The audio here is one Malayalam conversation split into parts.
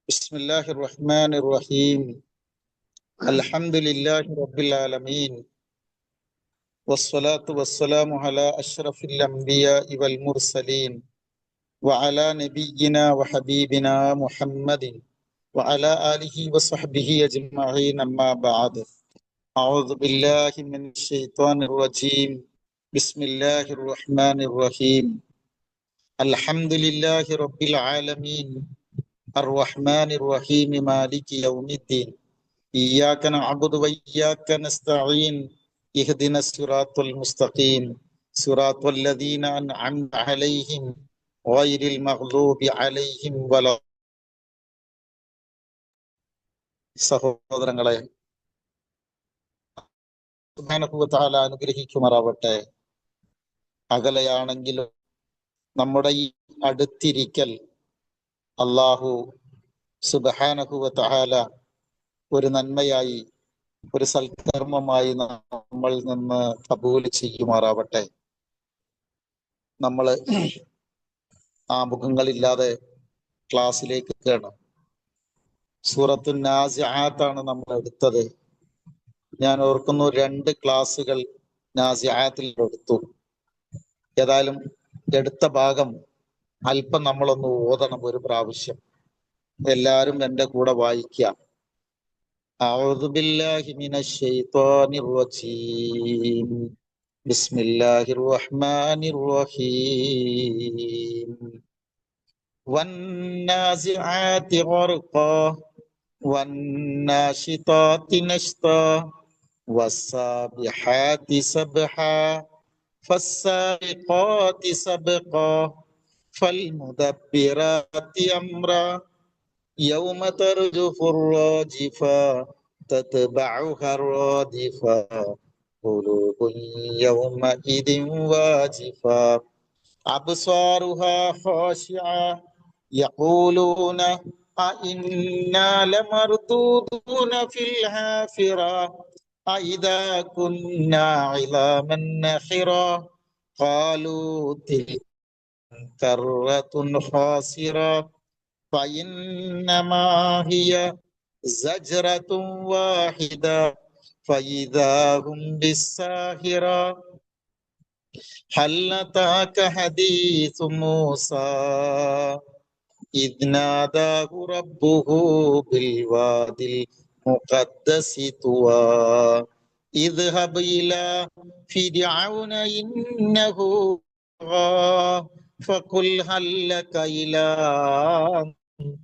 ബിസ്മില്ലാഹിർ റഹ്മാനിർ റഹീം. അൽഹംദുലില്ലാഹി റബ്ബിൽ ആലമീൻ. വസ്സലാത്തു വസ്സലാമു അലാ അഷ്റഫിൽ അംബിയാഇ വൽ മുർസലീൻ വഅലാ നബിയ്യിനാ വഹബീബിനാ മുഹമ്മദിൻ വഅലാ ആലിഹി വസ്വഹ്ബിഹി അജ്മഈൻ. അമ്മാ ബഅദ്. അഊദു ബില്ലാഹി മിനശ് ശൈത്വാനിർ റജീം. ബിസ്മില്ലാഹിർ റഹ്മാനിർ റഹീം. അൽഹംദുലില്ലാഹി റബ്ബിൽ ആലമീൻ അർറഹ്മാനിർ റഹീം മാലികി യൗമിദ്ദീൻ. ഇയ്യാക നഅ്ബുദു വഇയ്യാക നസ്തഈൻ. ഇഹ്ദിനസ് സിറാത്തൽ മുസ്തഖീം സിറാത്തൽ ലദീന അൻഅംത അലൈഹിം ഗൈറിൽ മഗ്ദൂബി അലൈഹിം വലാ. സഹോദരങ്ങളെ, സുബ്ഹാനഹു വ തആല അനുഗ്രഹിക്കുമാറാവട്ടെ. അകലെയാണെങ്കിലും നമ്മുടെ ഈ അടുത്തിരിക്കൽ അല്ലാഹു സുബ്ഹാനഹു വ തആല ഒരു നന്മയായി, ഒരു സൽക്കർമ്മമായി നമ്മൾ നിന്ന് കബൂൽ ചെയ്യുമാറാവട്ടെ. നമ്മള് ആമുഖങ്ങളില്ലാതെ ക്ലാസ്സിലേക്ക് കയറണം. സൂറത്തു നാസിആത്താണ് നമ്മൾ എടുത്തത്. ഞാൻ ഓർക്കുന്നു 2 ക്ലാസ്സുകൾ നാസിആത്തിൽ എടുത്തു. ഏതായാലും എടുത്ത ഭാഗം അല്പം നമ്മളൊന്ന് ഓതണം ഒരു പ്രാവശ്യം. എല്ലാരും എൻ്റെ കൂടെ വായിക്കുക. أعوذ بالله من الشيطان الرجيم. بسم الله الرحمن الرحيم. والنازعات غرقا والناشطات نشطا والسابحات سبحا فالسابقات سبقا فالمدبرات أمرا يوم ترجف الراجفة تتبعها الرادفة قلوب يومئذ واجفة أبصارها خاشعة يقولون أئنا لمردودون في الحافرة أئذا كنا عظاما نخرة قالوا تلك كرة خاسرة فإنما هي زجرة واحدة فإذا هم بالساهرة هل أتاك حديث موسى إذ ناداه ربه بالوادي المقدس طوى اذهب إلى فرعون إنه طغى فقل هل لك إلى أن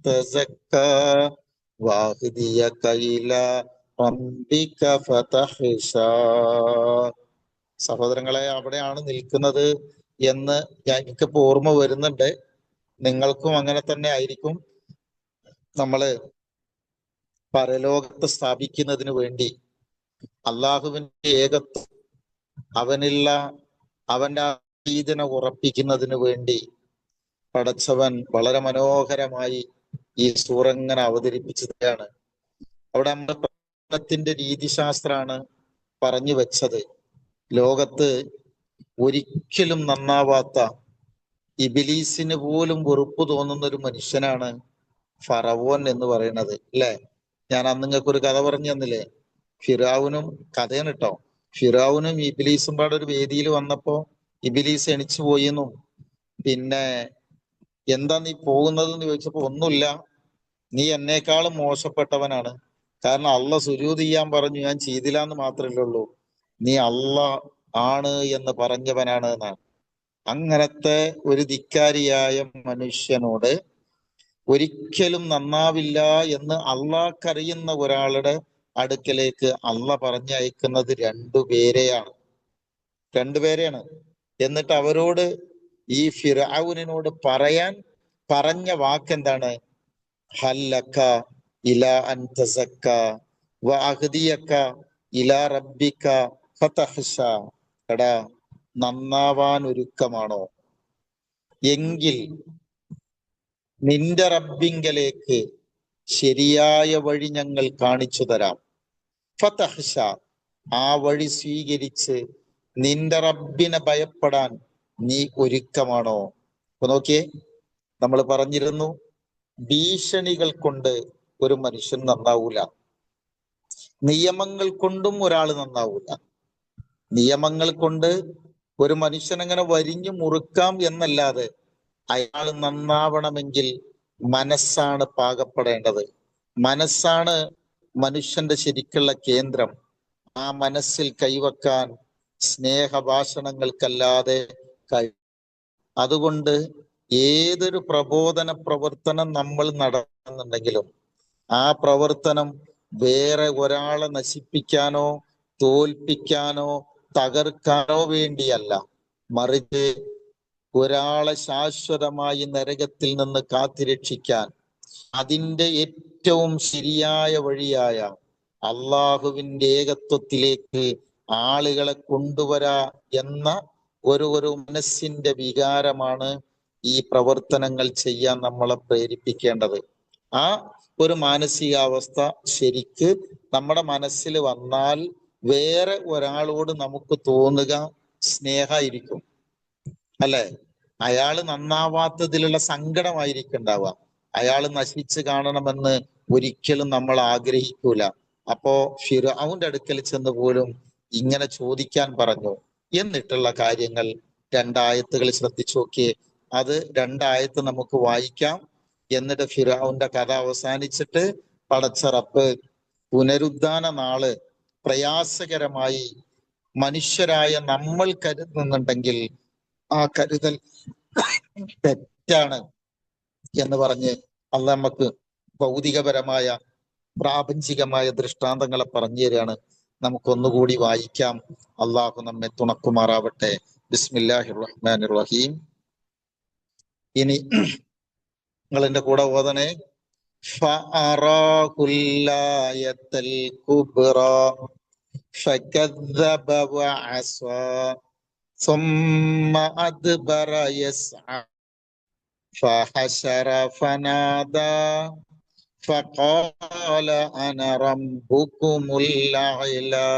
تزكى وأهديك إلى ربك فتخشى. സഹോദരങ്ങളെ, അവിടെയാണ് നിൽക്കുന്നത് എന്ന് എനിക്കിപ്പോ ഓർമ്മ വരുന്നുണ്ട്. നിങ്ങൾക്കും അങ്ങനെ തന്നെ ആയിരിക്കും. നമ്മള് പരലോകത്ത് സ്ഥാപിക്കുന്നതിന് വേണ്ടി അള്ളാഹുവിന്റെ ഏകത്വം, അവന്റെ ഈദിനെ ഉറപ്പിക്കുന്നതിന് വേണ്ടി പടച്ചവൻ വളരെ മനോഹരമായി ഈ സൂറങ്ങനെ അവതരിപ്പിച്ചതാണ്. അവിടെ നമ്മുടെ പ്രപഞ്ചത്തിന്റെ രീതിശാസ്ത്രമാണ് പറഞ്ഞു വെച്ചത്. ലോകത്ത് ഒരിക്കലും നന്നാവാത്ത, ഇബിലീസിന് പോലും വെറുപ്പ് തോന്നുന്ന ഒരു മനുഷ്യനാണ് ഫറവോൻ എന്ന് പറയുന്നത്, അല്ലെ? ഞാൻ അന്ന് നിങ്ങൾക്ക് ഒരു കഥ പറഞ്ഞു തന്നില്ലേ? ഫിറാവുനും കഥയാണ് കേട്ടോ. ഫിറാവുനും ഇബിലീസും പാടെ ഒരു വേദിയിൽ വന്നപ്പോ ഇബിലീസ് എണിച്ചു പോയെന്നും, പിന്നെ എന്താ നീ പോകുന്നതെന്ന് ചോദിച്ചപ്പോ ഒന്നുമില്ല, നീ എന്നേക്കാളും മോശപ്പെട്ടവനാണ്. കാരണം അള്ള സുജൂദ് ചെയ്യാൻ പറഞ്ഞു, ഞാൻ ചെയ്തില്ല എന്ന് മാത്രമല്ലേ ഉള്ളൂ, നീ അള്ള ആണ് എന്ന് പറഞ്ഞവനാണ് എന്നാണ്. അങ്ങനത്തെ ഒരു ധിക്കാരിയായ മനുഷ്യനോട് ഒരിക്കലും നന്നാവില്ല എന്ന് അള്ളാഹ്ക്കറിയുന്ന ഒരാളുടെ അടുക്കലേക്ക് അള്ള പറഞ്ഞയക്കുന്നത് രണ്ടുപേരെയാണ്. എന്നിട്ട് അവരോട്, ഈ ഫിർഔനിനോട് പറഞ്ഞ വാക്കെന്താണ്? ഹല്ലക ഇലാ അൻ തസക്ക വ അഹ്ദിയക ഇലാ റബ്ബിക ഫതഖ്ശ. എടാ, നന്നാവാൻ ഒരുക്കമാണോ? എങ്കിൽ നിന്റെ റബ്ബിങ്കലേക്ക് ശരിയായ വഴി ഞങ്ങൾ കാണിച്ചു തരാം. ഫതഖ്ശ, ആ വഴി സ്വീകരിച്ച് നിന്റെ റബ്ബിനെ ഭയപ്പെടാൻ നീ ഒരുക്കമാണോ? അപ്പൊ നോക്കിയേ, നമ്മൾ പറഞ്ഞിരുന്നു ഭീഷണികൾ കൊണ്ട് ഒരു മനുഷ്യൻ നന്നാവൂല, നിയമങ്ങൾ കൊണ്ടും ഒരാൾ നന്നാവൂല. നിയമങ്ങൾ കൊണ്ട് ഒരു മനുഷ്യൻ അങ്ങനെ വരിഞ്ഞു മുറുക്കാം എന്നല്ലാതെ അയാൾ നന്നാവണമെങ്കിൽ മനസ്സാണ് പാകപ്പെടേണ്ടത്. മനസ്സാണ് മനുഷ്യന്റെ ശരിക്കുള്ള കേന്ദ്രം. ആ മനസ്സിൽ കൈവക്കാൻ സ്നേഹഭാഷണങ്ങൾക്കല്ലാതെ കഴിയും. അതുകൊണ്ട് ഏതൊരു പ്രബോധന പ്രവർത്തനം നമ്മൾ നടത്തുന്നുണ്ടെങ്കിലും ആ പ്രവർത്തനം വേറെ ഒരാളെ നശിപ്പിക്കാനോ തോൽപ്പിക്കാനോ തകർക്കാനോ വേണ്ടിയല്ല, മറിച്ച് ഒരാളെ ശാശ്വതമായി നരകത്തിൽ നിന്ന് കാത്തിരക്ഷിക്കാൻ അതിൻ്റെ ഏറ്റവും ശരിയായ വഴിയായ അള്ളാഹുവിൻ്റെ ഏകത്വത്തിലേക്ക് ആളുകളെ കൊണ്ടുവരാ എന്ന ഒരു മനസ്സിന്റെ വികാരമാണ് ഈ പ്രവർത്തനങ്ങൾ ചെയ്യാൻ നമ്മളെ പ്രേരിപ്പിക്കേണ്ടത്. ആ ഒരു മാനസികാവസ്ഥ ശരിക്ക് നമ്മുടെ മനസ്സിൽ വന്നാൽ വേറെ ഒരാളോട് നമുക്ക് തോന്നുക സ്നേഹമായിരിക്കും, അല്ലെ? അയാള് നന്നാവാത്തതിലുള്ള സങ്കടമായിരിക്കും ഉണ്ടാവുക. അയാൾ നശിച്ചു കാണണമെന്ന് ഒരിക്കലും നമ്മൾ ആഗ്രഹിക്കൂല. അപ്പോ ഫിർഔന്റെ അടുക്കൽ ചെന്ന് പോലും ഇങ്ങനെ ചോദിക്കാൻ പറഞ്ഞു. എന്നിട്ടുള്ള കാര്യങ്ങൾ രണ്ടായത്തുകൾ ശ്രദ്ധിച്ചു നോക്കിയേ. അത് രണ്ടായത്ത് നമുക്ക് വായിക്കാം. എന്നിട്ട് ഫിർഔന്റെ കഥ അവസാനിച്ചിട്ട് പടച്ച റബ്ബ് പുനരുദ്ധാന നാള് പ്രയാസകരമായി മനുഷ്യരായ നമ്മൾ കരുതുന്നുണ്ടെങ്കിൽ ആ കരുതൽ തെറ്റാണ് എന്ന് പറഞ്ഞ് അള്ളാഹ് നമുക്ക് ഭൗതികപരമായ പ്രാപഞ്ചികമായ ദൃഷ്ടാന്തങ്ങളെ പറഞ്ഞു തരികയാണ്. നമുക്കൊന്നുകൂടി വായിക്കാം. അള്ളാഹു നമ്മെ തുണക്കുമാറാവട്ടെ. ബിസ്മില്ലാഹിർ റഹ്മാനിർ റഹീം. ഇനി നിങ്ങൾ എന്റെ കൂടെ ഓതണേ. ഫഅറാഹുല്ലായത്തൽ കുബ്റ ഫകദ്ദബ വഅസ ثم أدبر يسعى فحشر فنادى فقال أنا ربكم الأعلى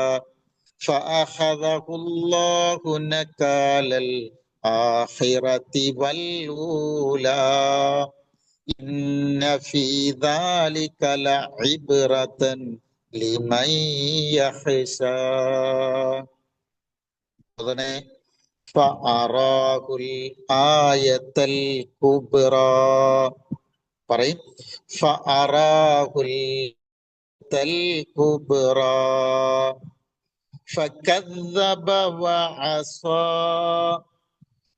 فأخذه الله نكال الآخرة والأولى إن في ذلك لعبرة لمن يخشى. ഫഅറാഹുൽ ആയത്തൽ കുബ്റ. പറയും. ഫഅറാഹുൽ തൽ കുബ്റ ഫകദ്ദബ വഅസ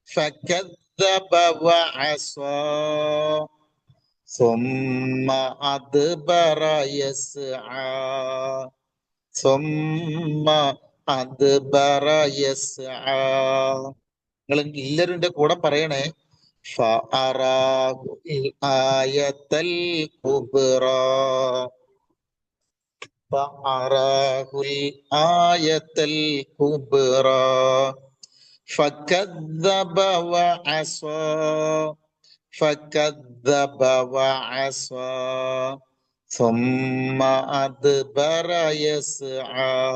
ഫകദ്ദബ വഅസ ثم أدبر يسعى ثم أدبر يسعى. നിങ്ങൾ എല്ലാവരും എന്റെ കൂടെ പറയണേ. ഫഅറാഹുൽ ആയത്തൽ കുബ്റ ഫഅറാഹുൽ ആയത്തൽ കുബ്റ ഫകദ്ദബ വഅസ فكذب وعصى ثم أدبر يسعى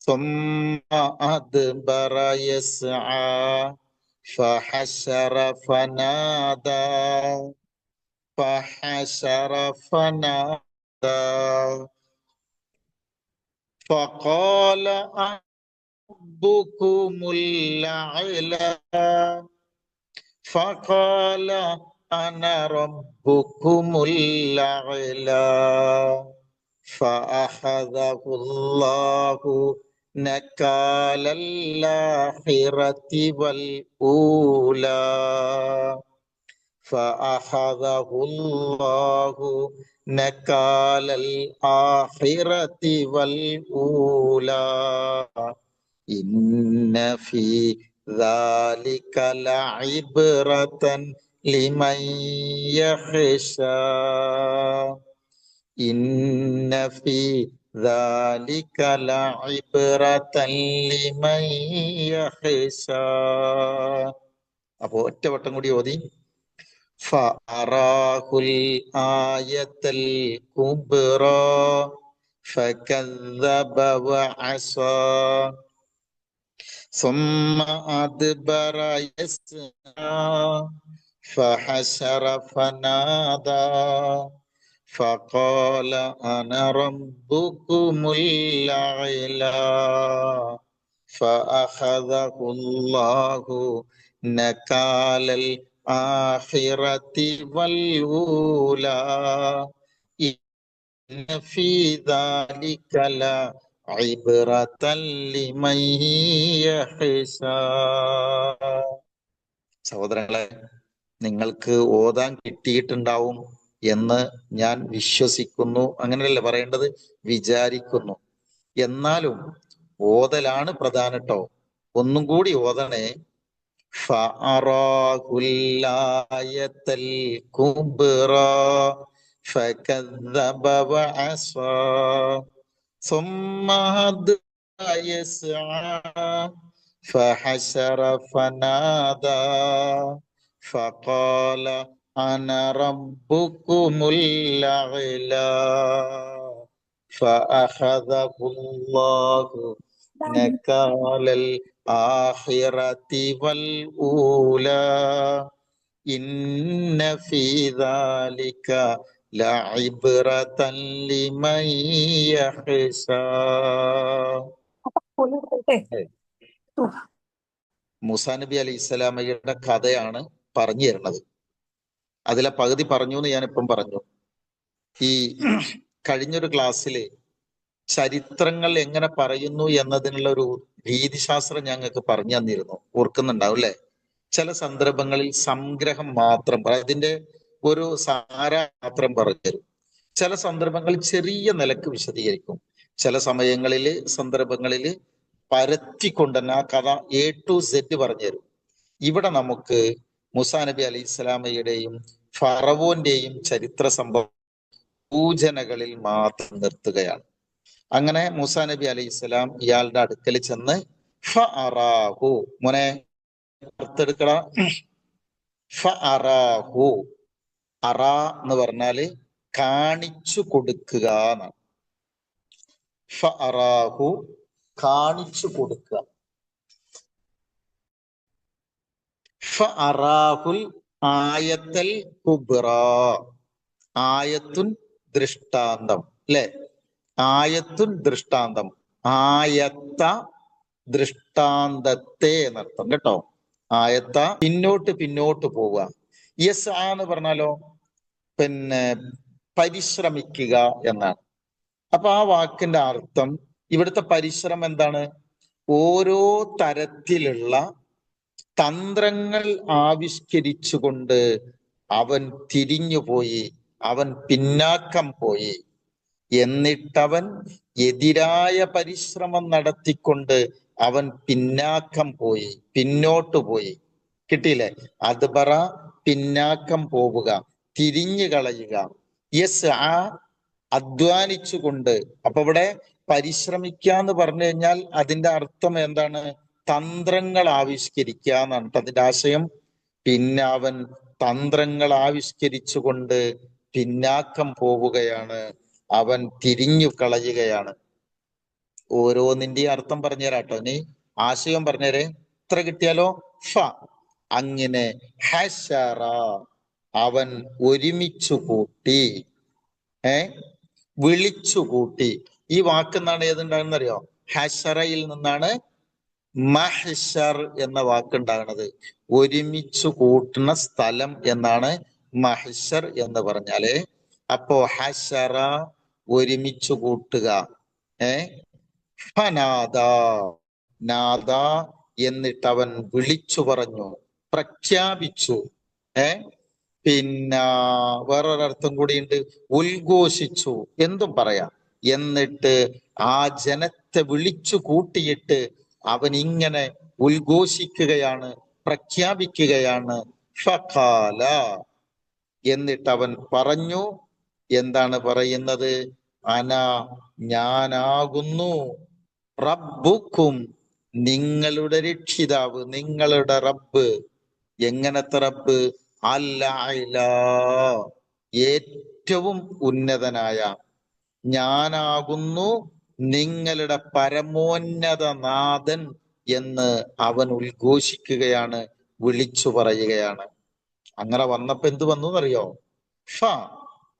ثم أدبر يسعى فحشر فنادى فحشر فنادى فقال ربكم الأعلى فقال أنا ربكم الأعلى فأخذه الله نكال الآخرة والأولى فأخذه الله نكال الآخرة والأولى إن في ذلك لعبرة لمن يخشى إن في ذلك لعبرة لمن يخشى. അപ്പോ ഒറ്റ വട്ടം കൂടി ഓതി. ഫഅറാഹുൽ ആയത്തൽ കുബ്റ ഫകദ്ദബ വഅസ ثم أدبر يسعى فحشر فنادى فقال أنا ربكم الأعلى فأخذه الله نكال الآخرة والأولى إن في ذلك لعبرة لمن يخشى. സഹോദരങ്ങളെ, നിങ്ങൾക്ക് ഓതാൻ കിട്ടിയിട്ടുണ്ടാവും എന്ന് ഞാൻ വിശ്വസിക്കുന്നു. അങ്ങനെയല്ലേ പറയേണ്ടത്? വിചാരിക്കുന്നു. എന്നാലും ഓതലാണ് പ്രധാനം കേട്ടോ. ഒന്നും കൂടി ഓതണേ. ഫഅറാഹുൽ കുബ്റാ ഫകദ്ദബ വഅസാ ثم هدى يسعى فحشر فنادى فقال أنا ربكم الأعلى فأخذه الله نكال الآخرة والأولى إن في ذلك لعبرة لمن يخشى. മൂസാ നബി അലൈഹി സ്വലാമയുടെ കഥയാണ് പറഞ്ഞു തരുന്നത്. അതിലെ പകുതി പറഞ്ഞു എന്ന് ഞാനിപ്പം പറഞ്ഞു. ഈ കഴിഞ്ഞൊരു ക്ലാസ്സില് ചരിത്രങ്ങൾ എങ്ങനെ പറയുന്നു എന്നതിനുള്ള ഒരു രീതിശാസ്ത്രം ഞങ്ങൾക്ക് പറഞ്ഞു തന്നിരുന്നു. ഓർക്കുന്നുണ്ടാവും അല്ലെ? ചില സന്ദർഭങ്ങളിൽ സംഗ്രഹം മാത്രം അതിന്റെ ഒരു സാര മാത്രം പറഞ്ഞു തരും. ചില സന്ദർഭങ്ങളിൽ ചെറിയ നിലക്ക് വിശദീകരിക്കും. ചില സന്ദർഭങ്ങളിൽ പരത്തിക്കൊണ്ട് തന്നെ ആ കഥ A to Z പറഞ്ഞു തരും. ഇവിടെ നമുക്ക് മൂസാ നബി അലൈഹി സ്വലാമയുടെയും ഫറവോന്റെയും ചരിത്ര സംഭവ സൂചനകളിൽ മാത്രം നിർത്തുകയാണ്. അങ്ങനെ മൂസാ നബി അലൈഹി സ്വലാം ഇയാളുടെ അടുക്കൽ ചെന്ന് ഫഅറാഹു, മോനെ അടുത്തെടുക്കട, ഫഅറാഹു, അറ എന്ന് പറഞ്ഞാല് കാണിച്ചു കൊടുക്കുക എന്നാണ്. ഫഅറാഹു കാണിച്ചു കൊടുക്കുക. ഫഅറാഹുൽ ആയത്തൽ കുബ്റ, ആയത്തുൻ ദൃഷ്ടാന്തം അല്ലെ? ആയത്തുൻ ദൃഷ്ടാന്തം, ആയത്ത ദൃഷ്ടാന്തത്തെ എന്നർത്ഥം കേട്ടോ. ആയത്ത പിന്നോട്ട് പോവുക. യസ് എന്ന് പറഞ്ഞാലോ പിന്നെ പരിശ്രമിക്കുക എന്നാണ്. അപ്പൊ ആ വാക്കിന്റെ അർത്ഥം ഇവിടുത്തെ പരിശ്രമം എന്താണ്? ഓരോ തരത്തിലുള്ള തന്ത്രങ്ങൾ ആവിഷ്കരിച്ചുകൊണ്ട് അവൻ തിരിഞ്ഞുപോയി, അവൻ പിന്നാക്കം പോയി. എന്നിട്ടവൻ എതിരായ പരിശ്രമം നടത്തിക്കൊണ്ട് അവൻ പിന്നാക്കം പോയി, പിന്നോട്ട് പോയി. കിട്ടിയില്ലേ? അദ്ബറ പിന്നാക്കം പോവുക, തിരിഞ്ഞു കളയുക. യസ് അധ്വാനിച്ചുകൊണ്ട്. അപ്പൊ ഇവിടെ പരിശ്രമിക്കുക എന്ന് പറഞ്ഞു കഴിഞ്ഞാൽ അതിന്റെ അർത്ഥം എന്താണ്? തന്ത്രങ്ങൾ ആവിഷ്കരിക്കുക എന്നാണ് അതിന്റെ ആശയം. പിന്നെ അവൻ തന്ത്രങ്ങൾ ആവിഷ്കരിച്ചുകൊണ്ട് പിന്നാക്കം പോവുകയാണ്, അവൻ തിരിഞ്ഞു കളയുകയാണ്. ഓരോന്നിന്റെ അർത്ഥം പറഞ്ഞുതരാട്ടോ. നീ ആശയം പറഞ്ഞേരെ. ഇത്ര കിട്ടിയാലോ? ഫ അങ്ങനെ ഹശറ അവൻ ഒരുമിച്ചു കൂട്ടി, വിളിച്ചു കൂട്ടി. ഈ വാക്കെന്നാണ് ഏതുണ്ടാകുന്നറിയോ? ഹശറയിൽ നിന്നാണ് മഹ്ശർ എന്ന വാക്കുണ്ടാകുന്നത്. ഒരുമിച്ചു കൂട്ടുന്ന സ്ഥലം എന്നാണ് മഹ്ശർ എന്ന് പറഞ്ഞാല്. അപ്പോ ഹശറ ഒരുമിച്ചു കൂട്ടുക. ഫനാദ നാദ എന്നിട്ട് അവൻ വിളിച്ചു പറഞ്ഞു, പ്രഖ്യാപിച്ചു. പിന്നെ വേറൊരർത്ഥം കൂടിയുണ്ട്, ഉദ്ഘോഷിച്ചു എന്തും പറയാം. എന്നിട്ട് ആ ജനത്തെ വിളിച്ചു കൂട്ടിയിട്ട് അവൻ ഇങ്ങനെ ഉദ്ഘോഷിക്കുകയാണ്, പ്രഖ്യാപിക്കുകയാണ്. ഫഖാല എന്നിട്ട് അവൻ പറഞ്ഞു. എന്താണ് പറയുന്നത്? അന ഞാനാകുന്നു, റബ്ബുക്കും നിങ്ങളുടെ രക്ഷിതാവ്, നിങ്ങളുടെ റബ്ബ്. എങ്ങനത്തെ റബ്ബ്? അല്ല, ഏറ്റവും ഉന്നതനായ. ഞാനാകുന്നു നിങ്ങളുടെ പരമോന്നത നാഥൻ എന്ന് അവൻ ഉദ്ഘോഷിക്കുകയാണ്, വിളിച്ചു പറയുകയാണ്. അങ്ങനെ വന്നപ്പോ എന്ത് വന്നു എന്നറിയോ? ഫ,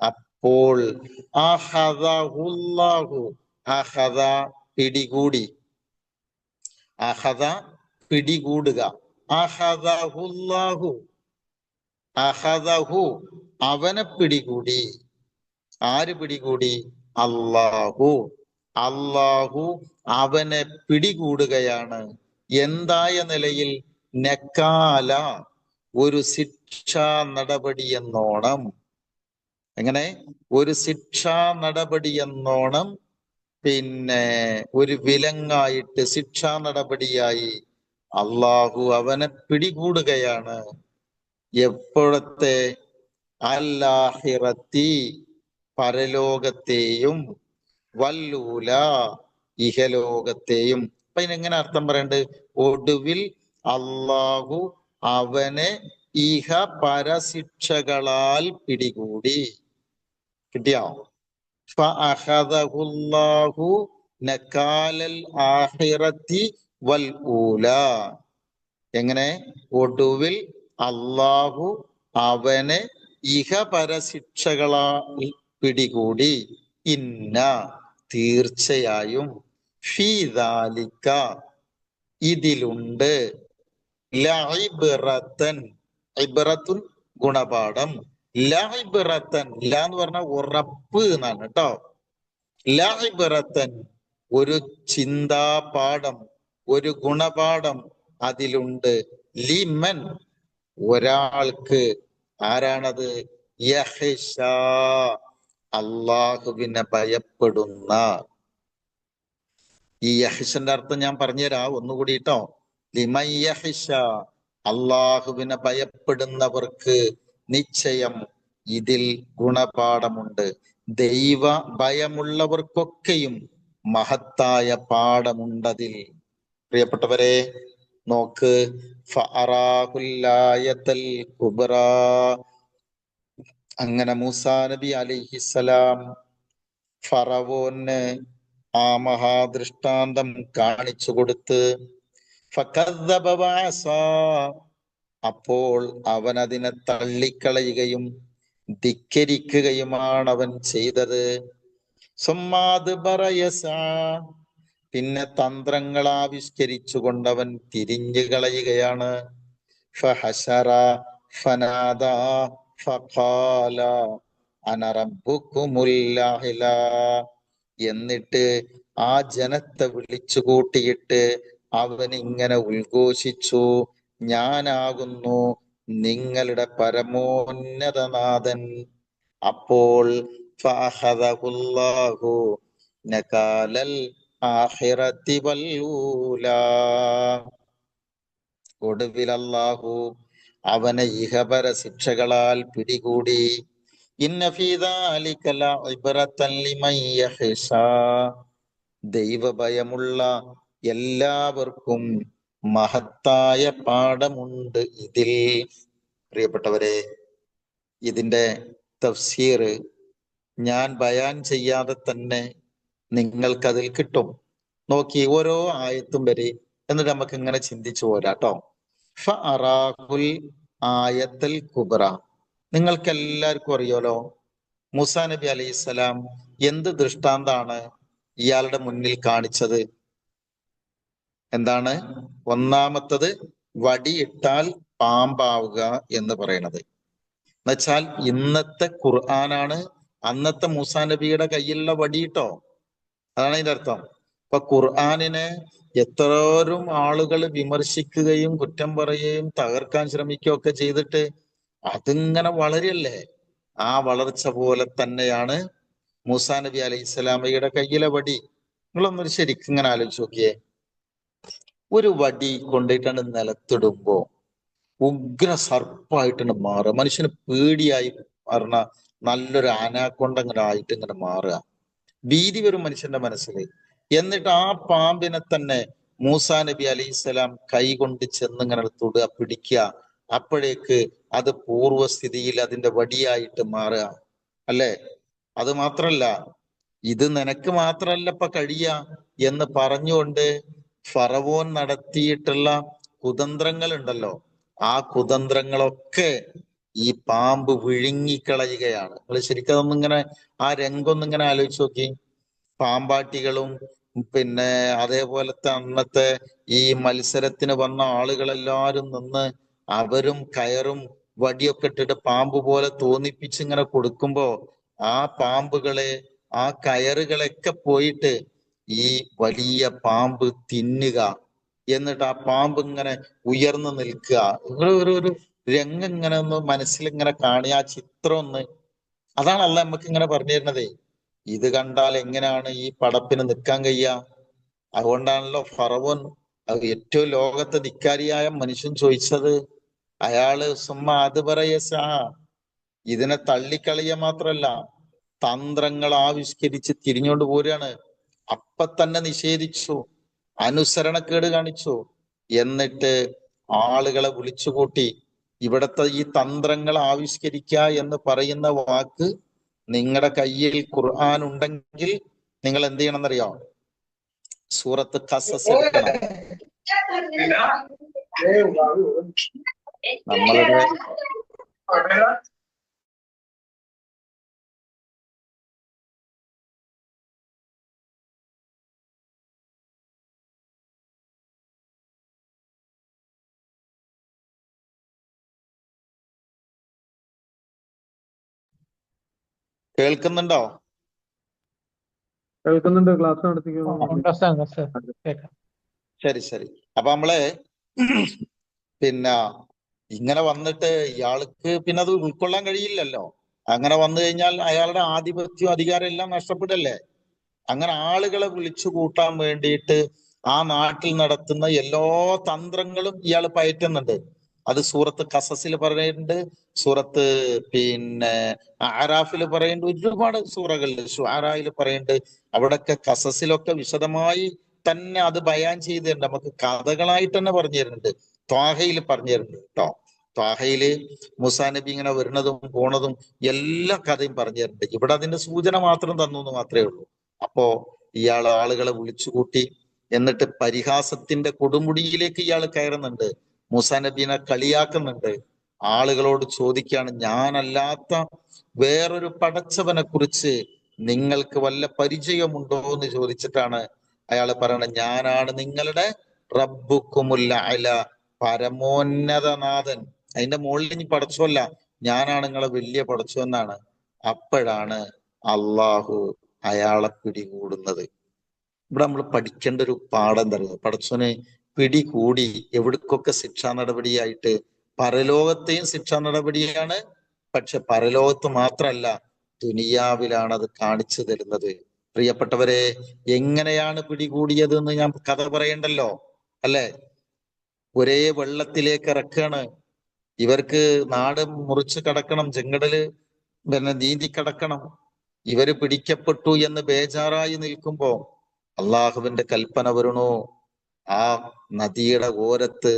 അപ്പോൾ അഹദഹുല്ലാഹു, അഹദ പിടികൂടി, അഹദ പിടികൂടുക, അഹദഹുല്ലാഹു, അഹദഹു അവനെ പിടികൂടി. ആര് പിടികൂടി? അല്ലാഹു, അല്ലാഹു അവനെ പിടികൂടുകയാണ്. എന്തായ നിലയിൽ? നക്കാല, ഒരു ശിക്ഷാ നടപടി എന്നോണം. എങ്ങനെ? ഒരു ശിക്ഷാ നടപടി എന്നോണം, പിന്നെ ഒരു വിലങ്ങായിട്ട്, ശിക്ഷാ നടപടിയായി അള്ളാഹു അവനെ പിടികൂടുകയാണ്. എപ്പോഴത്തെ? അല്ലാഹിറത്തി, പരലോകത്തെയും, വല്ലൂല ഇഹലോകത്തെയും. അപ്പൊ ഇതിനെങ്ങനെ അർത്ഥം പറയണ്ട്? ഒടുവിൽ അള്ളാഹു അവനെ ഇഹ പരശിക്ഷകളാൽ പിടികൂടി. കിട്ടിയോ? ഫഅഖദഹുല്ലാഹു നകാലൽ ആഖിറത്തി വൽ ഊല. എങ്ങനെ? ഒടുവിൽ അള്ളാഹു അവനെ ഇഹ പരശിക്ഷകളാൽ പിടികൂടി. ഇന്ന, തീർച്ചയായും, ഫീ ദാലിക, ഇതിലുണ്ട്, ലഇബ്റതൻ, ഇബ്റത്തുൻ ഗുണപാഠം, ലഇബ്റതൻ, ല എന്ന് പറഞ്ഞാൽ ഉറപ്പ് എന്നാണ് കേട്ടോ. ലഇബ്റതൻ ഒരു ചിന്താപാഠം, ഒരു ഗുണപാഠം അതിലുണ്ട്. ലിമൻ ഒരാൾക്ക്. ആരാണത്? യഹ്ഷ, അള്ളാഹുവിനെ ഭയപ്പെടുന്ന. ഈ യഹ്ഷന്റെ അർത്ഥം ഞാൻ പറഞ്ഞുതരാം ഒന്നുകൂടി കേട്ടോ. ലിമൻ യഹ്ഷ, അള്ളാഹുവിനെ ഭയപ്പെടുന്നവർക്ക് നിശ്ചയം ഇതിൽ ഗുണപാഠമുണ്ട്. ദൈവ ഭയമുള്ളവർക്കൊക്കെയും മഹത്തായ പാഠമുണ്ടതിൽ. പ്രിയപ്പെട്ടവരെ നോക്ക്, ഫഅറാഹുൽ കുബ്രാ, അങ്ങനെ മൂസാ നബി അലൈഹിസ്സലാം ഫറവോന് ആ മഹാദൃഷ്ടാന്തം കാണിച്ചു കൊടുത്ത്, ഫകദ്ദബ വഅസാ, അപ്പോൾ അവൻ അതിനെ തള്ളിക്കളയുകയും ധിക്കരിക്കുകയുമാണ് അവൻ ചെയ്തത്. സുമ്മാദ്ബറ യസ്ആ, പിന്നെ തന്ത്രങ്ങൾ ആവിഷ്കരിച്ചുകൊണ്ടവൻ തിരിഞ്ഞു കളയുകയാണ്. ഫഹശറ ഫനാദാ ഫഖാല അന റബ്ബുക്കുമുൽ അഅ്ലാ, എന്നിട്ട് ആ ജനത്തെ വിളിച്ചു കൂട്ടിയിട്ട് അവൻ ഇങ്ങനെ ഉദ്ഘോഷിച്ചു, ഞാനാകുന്നു നിങ്ങളുടെ പരമോന്നതനാഥൻ. അപ്പോൾ ഫഅഖദഹുല്ലാഹു നകാലൽ ആഖിറതി വൽ ഊലാ, ഒടുവിൽ അല്ലാഹു അവനെ ഇഹപര ശിക്ഷകളാൽ പിടികൂടി. ഇന്ന ഫീ ദാലിക ലഇബ്റതൻ ലിമൻ യഖ്ശാ, ദൈവഭയമുള്ള എല്ലാവർക്കും മഹത്തായ പാഠമുണ്ട് ഇതിൽ. പ്രിയപ്പെട്ടവരെ, ഇതിന്റെ തഫ്സീർ ഞാൻ ബയാൻ ചെയ്യാതെ തന്നെ നിങ്ങൾക്കതിൽ കിട്ടും. നോക്കി, ഓരോ ആയത്തും വരെ, എന്നിട്ട് നമുക്ക് ഇങ്ങനെ ചിന്തിച്ചു പോരാട്ടോ. ഫഅറാഹുൽ ആയത്തുൽ കുബ്ര, നിങ്ങൾക്ക് എല്ലാവർക്കും അറിയാലോ, മൂസാ നബി അലൈഹിസ്സലാം എന്ത് ദൃഷ്ടാന്താണ് ഇയാളുടെ മുന്നിൽ കാണിച്ചത്? എന്താണ്? ഒന്നാമത്തത് വടിയിട്ടാൽ പാമ്പാവുക എന്ന് പറയണത്. എന്നുവെച്ചാൽ ഇന്നത്തെ ഖുർആനാണ് അന്നത്തെ മൂസാ നബിയുടെ കയ്യിലുള്ള വടിയിട്ടോ. അതാണ് അതിന്റെ അർത്ഥം. ഇപ്പൊ ഖുർആനിനെ എത്രോരും ആളുകൾ വിമർശിക്കുകയും കുറ്റം പറയുകയും തകർക്കാൻ ശ്രമിക്കുകയും ഒക്കെ ചെയ്തിട്ട് അതിങ്ങനെ വളരല്ലേ. ആ വളർച്ച പോലെ തന്നെയാണ് മൂസാ നബി അലൈഹി സ്വലാമയുടെ കയ്യിലെ വടി. നിങ്ങളൊന്നൊരു ശരിക്കും ഇങ്ങനെ ആലോചിച്ച് നോക്കിയേ. ഒരു വടി കൊണ്ടിട്ടാണ് നിലത്തിടുമ്പോ ഉഗ്ര സർപ്പായിട്ടാണ് മാറുക. മനുഷ്യന് പേടിയായി പറഞ്ഞ നല്ലൊരു ആനാക്കൊണ്ട ഇങ്ങനെ ആയിട്ട് ഇങ്ങനെ മാറുക. ഭീതി വരും മനുഷ്യന്റെ മനസ്സിൽ. എന്നിട്ട് ആ പാമ്പിനെ തന്നെ മൂസാ നബി അലൈഹിസ്സലാം കൈ കൊണ്ട് ചെന്നിങ്ങനെ തൊടുക, പിടിക്കുക. അപ്പോഴേക്ക് അത് പൂർവ്വസ്ഥിതിയിൽ അതിന്റെ വടിയായിട്ട് മാറുക. അല്ലേ? അത് മാത്രല്ല, ഇത് നിനക്ക് മാത്രല്ല ഇപ്പൊ കഴിയ എന്ന് പറഞ്ഞുകൊണ്ട് ഫറവോൻ നടത്തിയിട്ടുള്ള കുതന്ത്രങ്ങൾ ഉണ്ടല്ലോ, ആ കുതന്ത്രങ്ങളൊക്കെ ഈ പാമ്പ് വിഴുങ്ങിക്കളയുകയാണ്. നിങ്ങൾ ശരിക്കും അതൊന്നിങ്ങനെ ആ രംഗം ഒന്നിങ്ങനെ ആലോചിച്ച് നോക്കി. പാമ്പാട്ടികളും പിന്നെ അതേപോലത്തെ അന്നത്തെ ഈ മത്സരത്തിന് വന്ന ആളുകളെല്ലാരും നിന്ന് അവരും കയറും വടിയൊക്കെ ഇട്ടിട്ട് പാമ്പ് പോലെ തോന്നിപ്പിച്ച് ഇങ്ങനെ കൊടുക്കുമ്പോ ആ പാമ്പുകളെ ആ കയറുകളൊക്കെ പോയിട്ട് ഈ വലിയ പാമ്പ് തിന്നുക, എന്നിട്ട് ആ പാമ്പ് ഇങ്ങനെ ഉയർന്നു നിൽക്കുക. ഒരു രംഗം ഇങ്ങനെ ഒന്ന് മനസ്സിൽ ഇങ്ങനെ കാണുക, ആ ചിത്രം ഒന്ന്. അതാണ് അല്ല നമുക്ക് ഇങ്ങനെ പറഞ്ഞു തരുന്നതേ. ഇത് കണ്ടാൽ എങ്ങനെയാണ് ഈ പടപ്പിന് നിൽക്കാൻ കഴിയുക? അതുകൊണ്ടാണല്ലോ ഫറവോൻ ഏറ്റവും ലോകത്തെ ധിക്കാരിയായ മനുഷ്യൻ ചോദിച്ചത്, അയാള് സുമ്മ അത് പറയസ, ഇതിനെ തള്ളിക്കളിയ മാത്രല്ല തന്ത്രങ്ങൾ ആവിഷ്കരിച്ച് തിരിഞ്ഞുകൊണ്ട് പോരുകയാണ്. അപ്പൊ തന്നെ നിഷേധിച്ചു, അനുസരണക്കേട് കാണിച്ചു, എന്നിട്ട് ആളുകളെ വിളിച്ചുകൂട്ടി. ഇവിടത്തെ ഈ തന്ത്രങ്ങൾ ആവിഷ്കരിക്കുക എന്ന് പറയുന്ന വാക്ക് നിങ്ങളുടെ കയ്യിൽ ഖുർആൻ ഉണ്ടെങ്കിൽ നിങ്ങൾ എന്ത് ചെയ്യണം എന്നറിയോ? സൂറത്ത് ഖസസ് എടുക്കണം. നമ്മളുടെ കേൾക്കുന്നുണ്ടോ? കേൾക്കുന്നുണ്ട്. ക്ലാസ് നടത്തിക്കോ. ശരി ശരി. അപ്പൊ നമ്മള് പിന്നെ ഇങ്ങനെ വന്നിട്ട് ഇയാൾക്ക് പിന്നെ അത് ഉൾക്കൊള്ളാൻ കഴിയില്ലല്ലോ. അങ്ങനെ വന്നു കഴിഞ്ഞാൽ അയാളുടെ ആധിപത്യവും അധികാരം എല്ലാം നഷ്ടപ്പെടല്ലേ. അങ്ങനെ ആളുകളെ വിളിച്ചു കൂട്ടാൻ വേണ്ടിയിട്ട് ആ നാട്ടിൽ നടത്തുന്ന എല്ലാ തന്ത്രങ്ങളും ഇയാൾ പയറ്റുന്നുണ്ട്. അത് സൂറത്ത് ഖസസിൽ പറയുന്നുണ്ട്, സൂറത്ത് പിന്നെ ആറാഫിൽ പറയുന്നുണ്ട്, ഒരുപാട് സൂറകളിൽ ഷുആറയിൽ പറയുന്നുണ്ട്. അവിടൊക്കെ ഖസസിലൊക്കെ വിശദമായി തന്നെ അത് ബയാൻ ചെയ്തിട്ടുണ്ട്. നമുക്ക് കഥകളായിട്ട് തന്നെ പറഞ്ഞു തരുന്നുണ്ട്. ത്വാഹയിൽ പറഞ്ഞു തരുന്നുണ്ട് കേട്ടോ. ത്വാഹയില് മൂസാ നബി ഇങ്ങനെ വരുന്നതും പോണതും എല്ലാ കഥയും പറഞ്ഞു തരുന്നുണ്ട്. ഇവിടെ അതിന്റെ സൂചന മാത്രം തന്നു എന്ന് മാത്രമേ ഉള്ളൂ. അപ്പോ ഇയാൾ ആളുകളെ വിളിച്ചുകൂട്ടി, എന്നിട്ട് പരിഹാസത്തിന്റെ കൊടുമുടിയിലേക്ക് ഇയാൾ കയറുന്നുണ്ട്. മൂസാ നബീനെ കളിയാക്കുന്നുണ്ട്. ആളുകളോട് ചോദിക്കുകയാണ്, ഞാനല്ലാത്ത വേറൊരു പടച്ചവനെ കുറിച്ച് നിങ്ങൾക്ക് വല്ല പരിചയമുണ്ടോ എന്ന് ചോദിച്ചിട്ടാണ് അയാൾ പറയണത്, ഞാനാണ് നിങ്ങളുടെ റബ്ബുക്കുമുൽ അഅല, പരമോന്നതനാഥൻ. അതിന്റെ മുകളിൽ ഇനി പടച്ചോല്ല, ഞാനാണ് നിങ്ങളെ വലിയ പടച്ചോ എന്നാണ്. അപ്പോഴാണ് അള്ളാഹു അയാളെ പിടികൂടുന്നത്. ഇവിടെ നമ്മൾ പഠിക്കേണ്ട ഒരു പാഠം എന്താ പറയുക? പടച്ചോനെ പിടികൂടി എവിടേക്കൊക്കെ ശിക്ഷാ നടപടിയായിട്ട്, പരലോകത്തെയും ശിക്ഷാ നടപടിയാണ്. പക്ഷെ പരലോകത്ത് മാത്രമല്ല, ദുനിയാവിലാണ് അത് കാണിച്ചു തരുന്നത്. പ്രിയപ്പെട്ടവരെ, എങ്ങനെയാണ് പിടികൂടിയത് എന്ന് ഞാൻ കഥ പറയണ്ടല്ലോ, അല്ലെ? ഒരേ വെള്ളത്തിലേക്ക് ഇറക്കാണ്. ഇവർക്ക് നാട് മുറിച്ച് കടക്കണം, ചെങ്കടല് പിന്നെ നീന്തി കടക്കണം. ഇവര് പിടിക്കപ്പെട്ടു എന്ന് ബേജാറായി നിൽക്കുമ്പോ അള്ളാഹുവിന്റെ കൽപ്പന വരണു, ആ നദിയുടെ ഓരത്ത്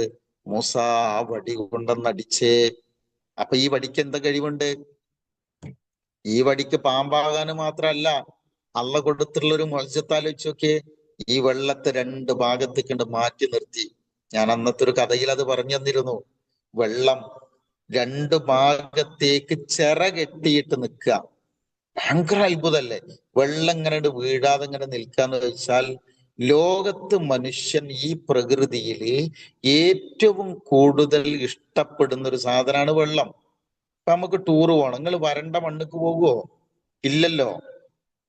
മൂസ ആ വടി കൊണ്ടെന്നടിച്ചേ. അപ്പൊ ഈ വടിക്ക് എന്താ കഴിവുണ്ട്? ഈ വടിക്ക് പാമ്പാകാന് മാത്രമല്ല, അള്ള കൊടുത്തിട്ടുള്ള ഒരു മത്സ്യത്താലോചിച്ചൊക്കെ ഈ വെള്ളത്തെ രണ്ട് ഭാഗത്തേക്ക് മാറ്റി നിർത്തി. ഞാൻ അന്നത്തെ ഒരു കഥയിൽ അത് പറഞ്ഞു തന്നിരുന്നു. വെള്ളം രണ്ട് ഭാഗത്തേക്ക് കെട്ടിയിട്ട് നിൽക്കുക. ഭയങ്കര അത്ഭുതമല്ലേ? വെള്ളം ഇങ്ങനെ വീഴാതെ ഇങ്ങനെ നിൽക്കാന്ന് വെച്ചാൽ, ലോകത്ത് മനുഷ്യൻ ഈ പ്രകൃതിയിൽ ഏറ്റവും കൂടുതൽ ഇഷ്ടപ്പെടുന്ന ഒരു സാധനമാണ് വെള്ളം. ഇപ്പൊ നമുക്ക് ടൂറ് പോകണം, നിങ്ങൾ വരണ്ട മണ്ണുക്ക് പോകുവോ? ഇല്ലല്ലോ.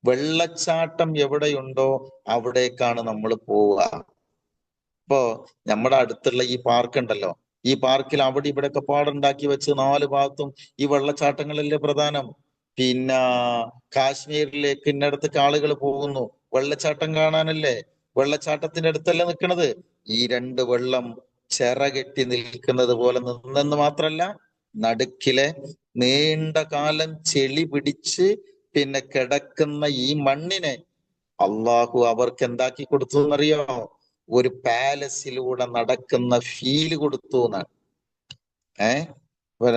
വെള്ളച്ചാട്ടം എവിടെയുണ്ടോ അവിടേക്കാണ് നമ്മൾ പോവുക. ഇപ്പോ നമ്മുടെ അടുത്തുള്ള ഈ പാർക്ക് ഉണ്ടല്ലോ, ഈ പാർക്കിൽ അവിടെ ഇവിടെയൊക്കെ പാടുണ്ടാക്കി വെച്ച് നാല് ഭാഗത്തും ഈ വെള്ളച്ചാട്ടങ്ങളല്ലേ പ്രധാനം. പിന്നെ കാശ്മീരിലേക്ക് ഇന്നടത്തേക്ക് ആളുകൾ പോകുന്നു വെള്ളച്ചാട്ടം കാണാനല്ലേ. വെള്ളച്ചാട്ടത്തിന്റെ അടുത്തല്ലേ നിൽക്കുന്നത്. ഈ രണ്ട് വെള്ളം കെട്ടി നിൽക്കുന്നത് പോലെ നിന്നെന്ന് മാത്രല്ല, നടുക്കിലെ നീണ്ട കാലം ചെളി പിടിച്ച് പിന്നെ കിടക്കുന്ന ഈ മണ്ണിനെ അള്ളാഹു അവർക്ക് എന്താക്കി കൊടുത്തു എന്നറിയോ? ഒരു പാലസിലൂടെ നടക്കുന്ന ഫീല് കൊടുത്തു എന്നാണ്.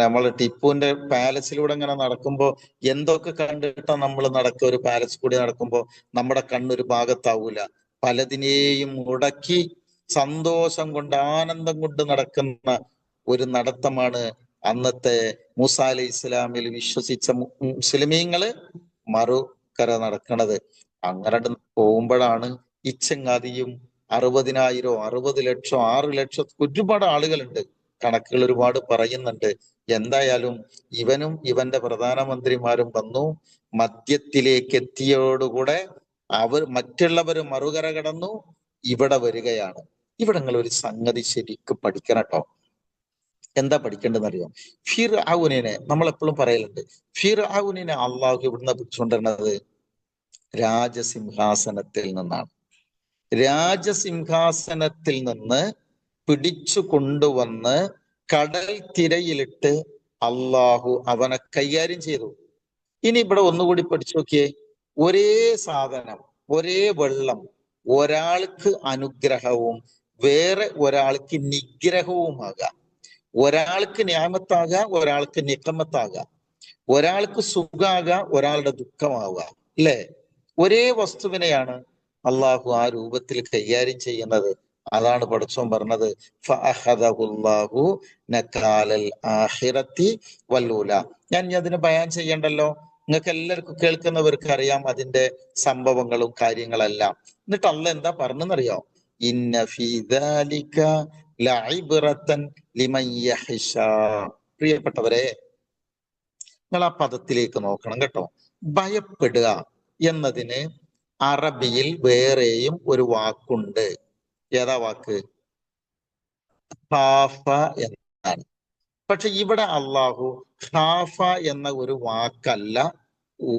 നമ്മള് ടിപ്പുവിന്റെ പാലസിലൂടെ ഇങ്ങനെ നടക്കുമ്പോ എന്തൊക്കെ കണ്ടിട്ടാ നമ്മൾ നടക്കുക? ഒരു പാലസ് കൂടി നടക്കുമ്പോ നമ്മുടെ കണ്ണൊരു ഭാഗത്താവൂല. പലതിനെയും മുടക്കി സന്തോഷം കൊണ്ട് ആനന്ദം കൊണ്ട് നടക്കുന്ന ഒരു നടത്തമാണ് അന്നത്തെ മൂസ അലൈഹി ഇസ്ലാമിൽ വിശ്വസിച്ച മുസ്ലിമീങ്ങള് മറുകര നടക്കണത്. അങ്ങനെ പോകുമ്പോഴാണ് ഈ ചങ്ങാതിയും 60,000 60 ലക്ഷം 6 ലക്ഷം ഒരുപാട് ആളുകളുണ്ട്, കണക്കുകൾ ഒരുപാട് പറയുന്നുണ്ട്. എന്തായാലും ഇവനും ഇവന്റെ പ്രധാനമന്ത്രിമാരും വന്നു. മദ്യത്തിലേക്ക് എത്തിയോടുകൂടെ മറ്റുള്ളവർ മറുകര കടന്നു, ഇവിടെ വരികയാണ്. ഇവിടെ നിങ്ങൾ ഒരു സംഗതി ശരിക്കും പഠിക്കണം കേട്ടോ. എന്താ പഠിക്കേണ്ടതെന്നറിയോ? ഫിർഔനിനെ നമ്മൾ എപ്പോഴും പറയലുണ്ട്, ഫിർഔനിനെ അള്ളാഹു ഇവിടുന്ന് പിടിച്ചുകൊണ്ടിരുന്നത് രാജസിംഹാസനത്തിൽ നിന്നാണ്. രാജസിംഹാസനത്തിൽ നിന്ന് പിടിച്ചു കൊണ്ടുവന്ന് കടൽ തിരയിലിട്ട് അള്ളാഹു അവനെ കൈകാര്യം ചെയ്തു. ഇനി ഇവിടെ ഒന്നുകൂടി പഠിച്ചു നോക്കിയേ. ഒരേ സാധനം, ഒരേ വെള്ളം, ഒരാൾക്ക് അനുഗ്രഹവും വേറെ ഒരാൾക്ക് നിഗ്രഹവുമാകാം. ഒരാൾക്ക് ന്യാമത്താകാം, ഒരാൾക്ക് നിക്കമത്താകാം. ഒരാൾക്ക് സുഖാകാം, ഒരാളുടെ ദുഃഖമാകാം. അല്ലെ? ഒരേ വസ്തുവിനെയാണ് അള്ളാഹു ആ രൂപത്തിൽ കൈകാര്യം ചെയ്യുന്നത്. അതാണ് പടച്ചോൻ പറഞ്ഞത്, ഫഅഖദഹുല്ലാഹു നകാലൽ ആഖിറതി വല്ലൂല. ഞാൻ ഇനി അതിന് ബയാൻ ചെയ്യണ്ടല്ലോ, നിങ്ങൾക്ക് എല്ലാവർക്കും കേൾക്കുന്നവർക്ക് അറിയാം അതിന്റെ സംഭവങ്ങളും കാര്യങ്ങളെല്ലാം. എന്നിട്ട് അള്ളാഹ് എന്താ പറഞ്ഞെന്നറിയോ? ഇന്ന ഫീ ദാലിക ലഇബ്റതൻ ലിമൻ യഖ്ശാ. പ്രിയപ്പെട്ടവരെ, നിങ്ങൾ ആ പദത്തിലേക്ക് നോക്കണം കേട്ടോ. ഭയപ്പെടുക എന്നതിന് അറബിയിൽ വേറെയും ഒരു വാക്കുണ്ട്. ഏതാ വാക്ക്? ഖാഫ എന്നാണ്. പക്ഷെ ഇവിടെ അള്ളാഹു ഖാഫ എന്ന ഒരു വാക്കല്ല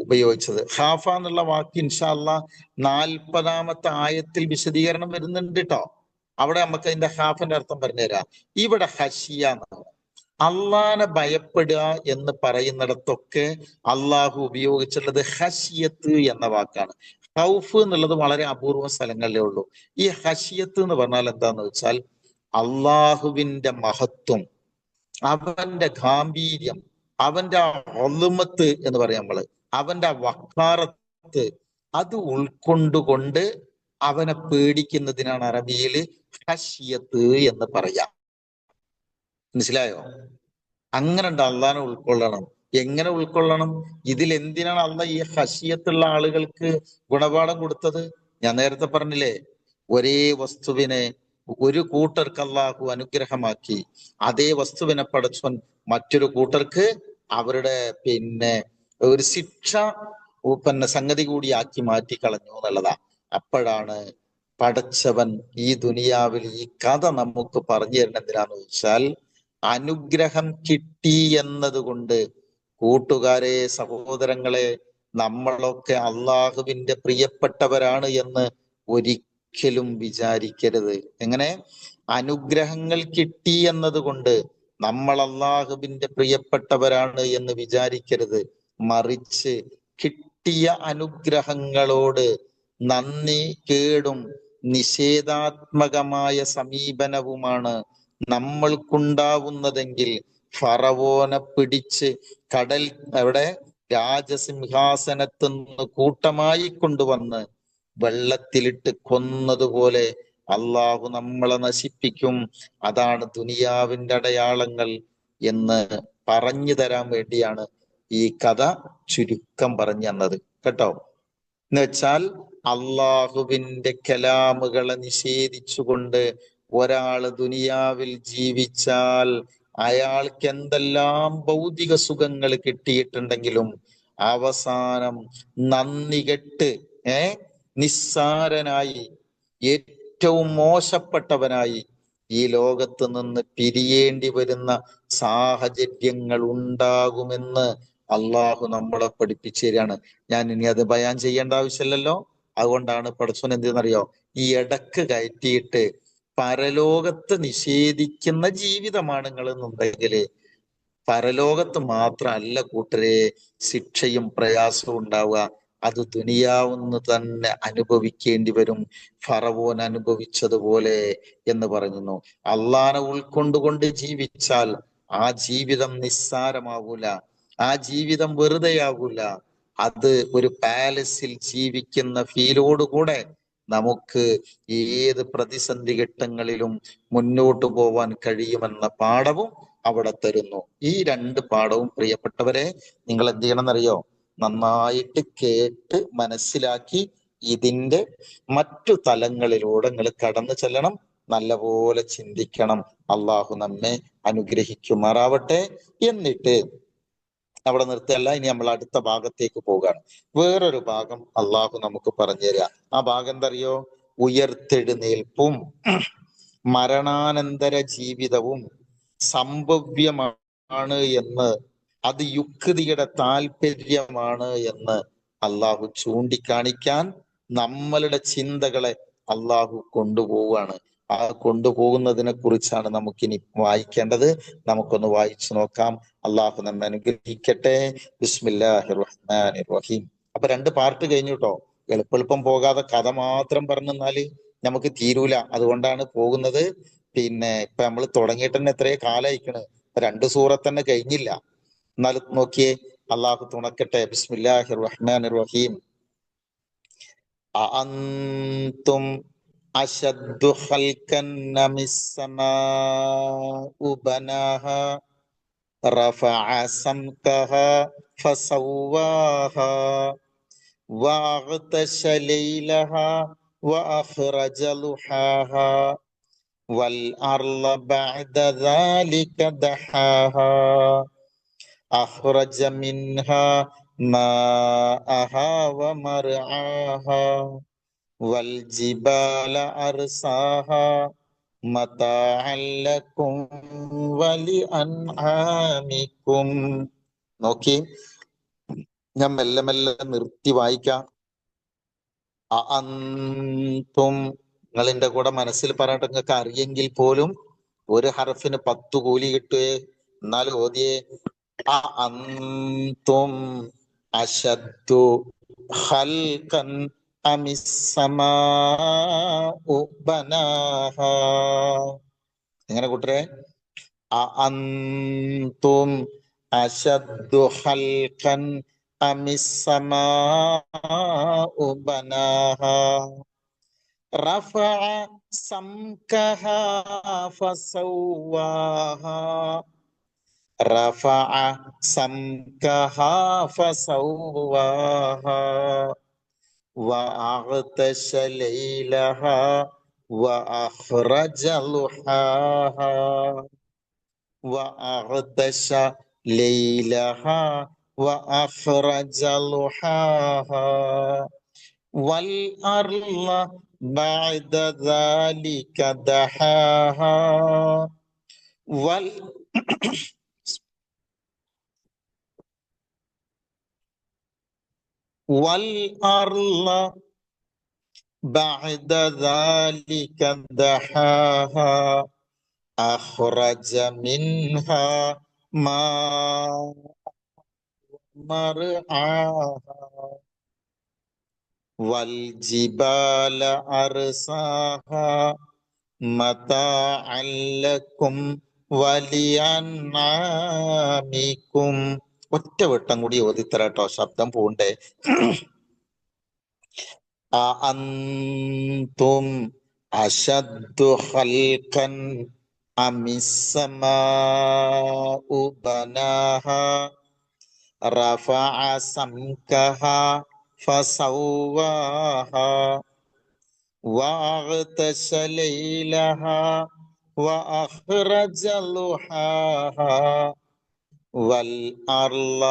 ഉപയോഗിച്ചത്. ഖാഫ എന്നുള്ള വാക്ക് ഇൻഷാ അള്ളാഹ് 40-ാമത്തെ ആയത്തിൽ വിശദീകരണം വരുന്നുണ്ട് കേട്ടോ. അവിടെ നമുക്ക് അതിന്റെ ഖാഫിന്റെ അർത്ഥം പറഞ്ഞുതരാം. ഇവിടെ ഹഷിയ എന്നാണ്. അള്ളാനെ ഭയപ്പെടുക എന്ന് പറയുന്നിടത്തൊക്കെ അള്ളാഹു ഉപയോഗിച്ചുള്ളത് ഹഷിയത്ത് എന്ന വാക്കാണ്. ഖൗഫ് എന്നുള്ളത് വളരെ അപൂർവ സ്ഥലങ്ങളിലേ ഉള്ളൂ. ഈ ഹഷിയത്ത് എന്ന് പറഞ്ഞാൽ എന്താന്ന് വെച്ചാൽ അള്ളാഹുവിന്റെ മഹത്വം, അവന്റെ ഗാംഭീര്യം, അവന്റെ ഒളുമത്ത് എന്ന് പറയാം നമ്മള്, അവന്റെ വക്കാറത്ത്, അത് ഉൾക്കൊണ്ടുകൊണ്ട് അവനെ പേടിക്കുന്നതിനാണ് അറബിയിൽ ഹഷിയത്ത് എന്ന് പറയാം. മനസ്സിലായോ? അങ്ങനെ ഉണ്ട്. അള്ളാനെ ഉൾക്കൊള്ളണം. എങ്ങനെ ഉൾക്കൊള്ളണം? ഇതിൽ എന്തിനാണ് അള്ളാഹ് ഈ ഹഷിയത്തുള്ള ആളുകൾക്ക് ഗുണപാഠം കൊടുത്തത്? ഞാൻ നേരത്തെ പറഞ്ഞില്ലേ, ഒരേ വസ്തുവിനെ ഒരു കൂട്ടർക്ക് അള്ളാഹു അനുഗ്രഹമാക്കി, അതേ വസ്തുവിനെ പടച്ചോൻ മറ്റൊരു കൂട്ടർക്ക് അവരുടെ ഒരു ശിക്ഷ സംഗതി കൂടി ആക്കി മാറ്റി കളഞ്ഞു എന്നുള്ളതാ. അപ്പോഴാണ് പടച്ചവൻ ഈ ദുനിയാവിൽ ഈ കഥ നമുക്ക് പറഞ്ഞു തരണം. എന്തിനാന്ന് വെച്ചാൽ അനുഗ്രഹം കിട്ടി എന്നതുകൊണ്ട് കൂട്ടുകാരെ, സഹോദരങ്ങളെ, നമ്മളൊക്കെ അള്ളാഹുവിന്റെ പ്രിയപ്പെട്ടവരാണ് എന്ന് ഒരിക്കലും വിചാരിക്കരുത്. എങ്ങനെ? അനുഗ്രഹങ്ങൾ കിട്ടി എന്നതുകൊണ്ട് നമ്മൾ അള്ളാഹുവിന്റെ പ്രിയപ്പെട്ടവരാണ് എന്ന് വിചാരിക്കരുത്. മറിച്ച് കിട്ടിയ അനുഗ്രഹങ്ങളോട് നന്ദി കേടും നിഷേധാത്മകമായ സമീപനവുമാണ് നമ്മൾക്കുണ്ടാവുന്നതെങ്കിൽ ഫറവോനെ പിടിച്ച് കടൽ രാജസിംഹാസനത്തുനിന്ന് കൂട്ടമായി കൊണ്ടുവന്ന് വെള്ളത്തിലിട്ട് കൊന്നതുപോലെ അള്ളാഹു നമ്മളെ നശിപ്പിക്കും. അതാണ് ദുനിയാവിന്റെ അടയാളങ്ങൾ എന്ന് പറഞ്ഞു തരാൻ വേണ്ടിയാണ് ഈ കഥ ചുരുക്കം പറഞ്ഞു തന്നത് കേട്ടോ. എന്ന് വെച്ചാൽ അള്ളാഹുവിന്റെ കലാമുകളെ നിഷേധിച്ചുകൊണ്ട് ഒരാള് ദുനിയാവിൽ ജീവിച്ചാൽ അയാൾക്ക് എന്തെല്ലാം ഭൗതിക സുഖങ്ങൾ കിട്ടിയിട്ടുണ്ടെങ്കിലും അവസാനം നന്ദി കെട്ട് നിസ്സാരനായി, ഏറ്റവും മോശപ്പെട്ടവനായി ഈ ലോകത്ത് നിന്ന് പിരിയേണ്ടി വരുന്ന സാഹചര്യങ്ങൾ ഉണ്ടാകുമെന്ന് അള്ളാഹു നമ്മളെ പഠിപ്പിച്ചു തരികയാണ്. ഞാൻ ഇനി അത് ബയാൻ ചെയ്യേണ്ട ആവശ്യമില്ലല്ലോ. അതുകൊണ്ടാണ് പടച്ചോൻ എന്തെന്നറിയോ, ഈ ഇടക്ക് കയറ്റിയിട്ട് പരലോകത്ത് നിഷേധിക്കുന്ന ജീവിതമാണ് നിങ്ങളെന്നുണ്ടെങ്കിൽ പരലോകത്ത് മാത്രമല്ല കൂട്ടരെ ശിക്ഷയും പ്രയാസവും ഉണ്ടാവുക, അത് ദുനിയാവുന്ന് തന്നെ അനുഭവിക്കേണ്ടി വരും, ഫറവോൻ അനുഭവിച്ചതുപോലെ എന്ന് പറയുന്നു. അള്ളാനെ ഉൾക്കൊണ്ടുകൊണ്ട് ജീവിച്ചാൽ ആ ജീവിതം നിസ്സാരമാകൂല, ആ ജീവിതം വെറുതെയാകൂല. അത് ഒരു പാലസിൽ ജീവിക്കുന്ന ഫീലോടുകൂടെ നമുക്ക് ഏത് പ്രതിസന്ധി ഘട്ടങ്ങളിലും മുന്നോട്ട് പോവാൻ കഴിയുമെന്ന പാഠവും അവിടെ തരുന്നു. ഈ രണ്ട് പാഠവും പ്രിയപ്പെട്ടവരെ നിങ്ങൾ എന്ത് ചെയ്യണം എന്നറിയോ? നന്നായിട്ട് കേട്ട് മനസ്സിലാക്കി ഇതിന്റെ മറ്റു തലങ്ങളിലൂടെ നിങ്ങൾ കടന്നു ചെല്ലണം, നല്ലപോലെ ചിന്തിക്കണം. അള്ളാഹു നമ്മെ അനുഗ്രഹിക്കുമാറാവട്ടെ. എന്നിട്ട് അവിടെ നിർത്തുകയല്ല, ഇനി നമ്മൾ അടുത്ത ഭാഗത്തേക്ക് പോവുകയാണ്. വേറൊരു ഭാഗം അള്ളാഹു നമുക്ക് പറഞ്ഞു തരിക. ആ ഭാഗം എന്തറിയോ? ഉയർത്തെഴുന്നേൽപ്പും മരണാനന്തര ജീവിതവും സംഭവ്യമാണ് എന്ന്, അത് യുക്തിയുടെ താല്പര്യമാണ് എന്ന് അള്ളാഹു ചൂണ്ടിക്കാണിക്കാൻ നമ്മളുടെ ചിന്തകളെ അള്ളാഹു കൊണ്ടുപോവുകയാണ്. ആ കൊണ്ടുപോകുന്നതിനെ കുറിച്ചാണ് നമുക്കിനി വായിക്കേണ്ടത്. നമുക്കൊന്ന് വായിച്ചു നോക്കാം. അള്ളാഹു നമ്മെ അനുഗ്രഹിക്കട്ടെ. ബിസ്മില്ലാഹിർ റഹ്മാനിർ റഹീം. അപ്പൊ രണ്ട് പാർട്ട് കഴിഞ്ഞു കേട്ടോ. എളുപ്പം പോകാതെ കഥ മാത്രം പറഞ്ഞാല് നമുക്ക് തീരൂല. അതുകൊണ്ടാണ് പോകുന്നത്. പിന്നെ ഇപ്പൊ നമ്മൾ തുടങ്ങിയിട്ട് തന്നെ എത്രയോ കാലമായിക്കണ്, രണ്ട് സൂറത്ത് തന്നെ കഴിഞ്ഞില്ല. എന്നാലും നോക്കിയേ, അള്ളാഹു തുണക്കട്ടെ. ബിസ്മില്ലാഹിർ റഹ്മാനിർ റഹീം. അഅന്തും അശദ്ദു ഖൽഖൻ അമിസ് സമാഉ ബനാഹാ റഫഅ സംകഹാ ഫസവ്വാഹാ വഅഗ്തശ ലൈലഹാ വഅഖ്റജ ളുഹാഹാ വൽ അർള ബഅദ ദാലിക ദഹാഹാ അഖ്റജ മിൻഹാ മാഅഹാ വമർആഹാ വൽ ജിബാല അർസാഹാ മതാഅൻ ലക്കും വലിഅൻആമിക്കും. നോക്കി, ഞാൻ മെല്ലെ മെല്ലെ നിർത്തി വായിക്കാം. അഅന്തും, നിങ്ങളിന്റെ കൂടെ മനസ്സിൽ പറഞ്ഞിട്ട് നിങ്ങൾക്ക് അറിയെങ്കിൽ പോലും ഒരു ഹർഫിന് 10 കൂലി കിട്ടുവേ. എന്നാൽ ഓതിയേ, അഅന്തും അശദ്ദു ഖൽഖൻ അമിസ് സമാഉ ബനാഹാ. എങ്ങനെ കൂട്ടരെ? അഅന്തും അശദ്ദു ഖൽഖൻ അമിസ് സമാഉ ബനാഹാ റഫഅ സംകഹാ ഫസവ്വാഹാ റഫഅ സംകഹാ ഫസവ്വാഹാ വഅഗ്തശ ലൈലഹാ വഅഖ്റജ ളുഹാഹാ വഅഗ്തശ ലൈലഹാ വഅഖ്റജ ളുഹാഹാ വൽ അർള ബഅദ ദാലിക ദഹാഹാ വൽ വൽ അർള ബഅദ ദാലിക ദഹാഹാ അഖ്റജ മിൻഹാ മർആഹാ വൽ ജിബാല അർസാഹാ മതാഅൻ ലക്കും വലിഅൻആമിക്കും. ഒറ്റ വട്ടം കൂടി ഓതിത്തരാട്ടോ, ശബ്ദം പോണ്ടേ. അഅന്തും അശദ്ദു ഖൽഖൻ അമിസ് സമാഉ ബനാഹാ റഫഅ സംകഹാ ഫസവ്വാഹാ വഅഗ്തശ ലൈലഹാ വഅഖ്റജ ളുഹാഹാ വൽ അർള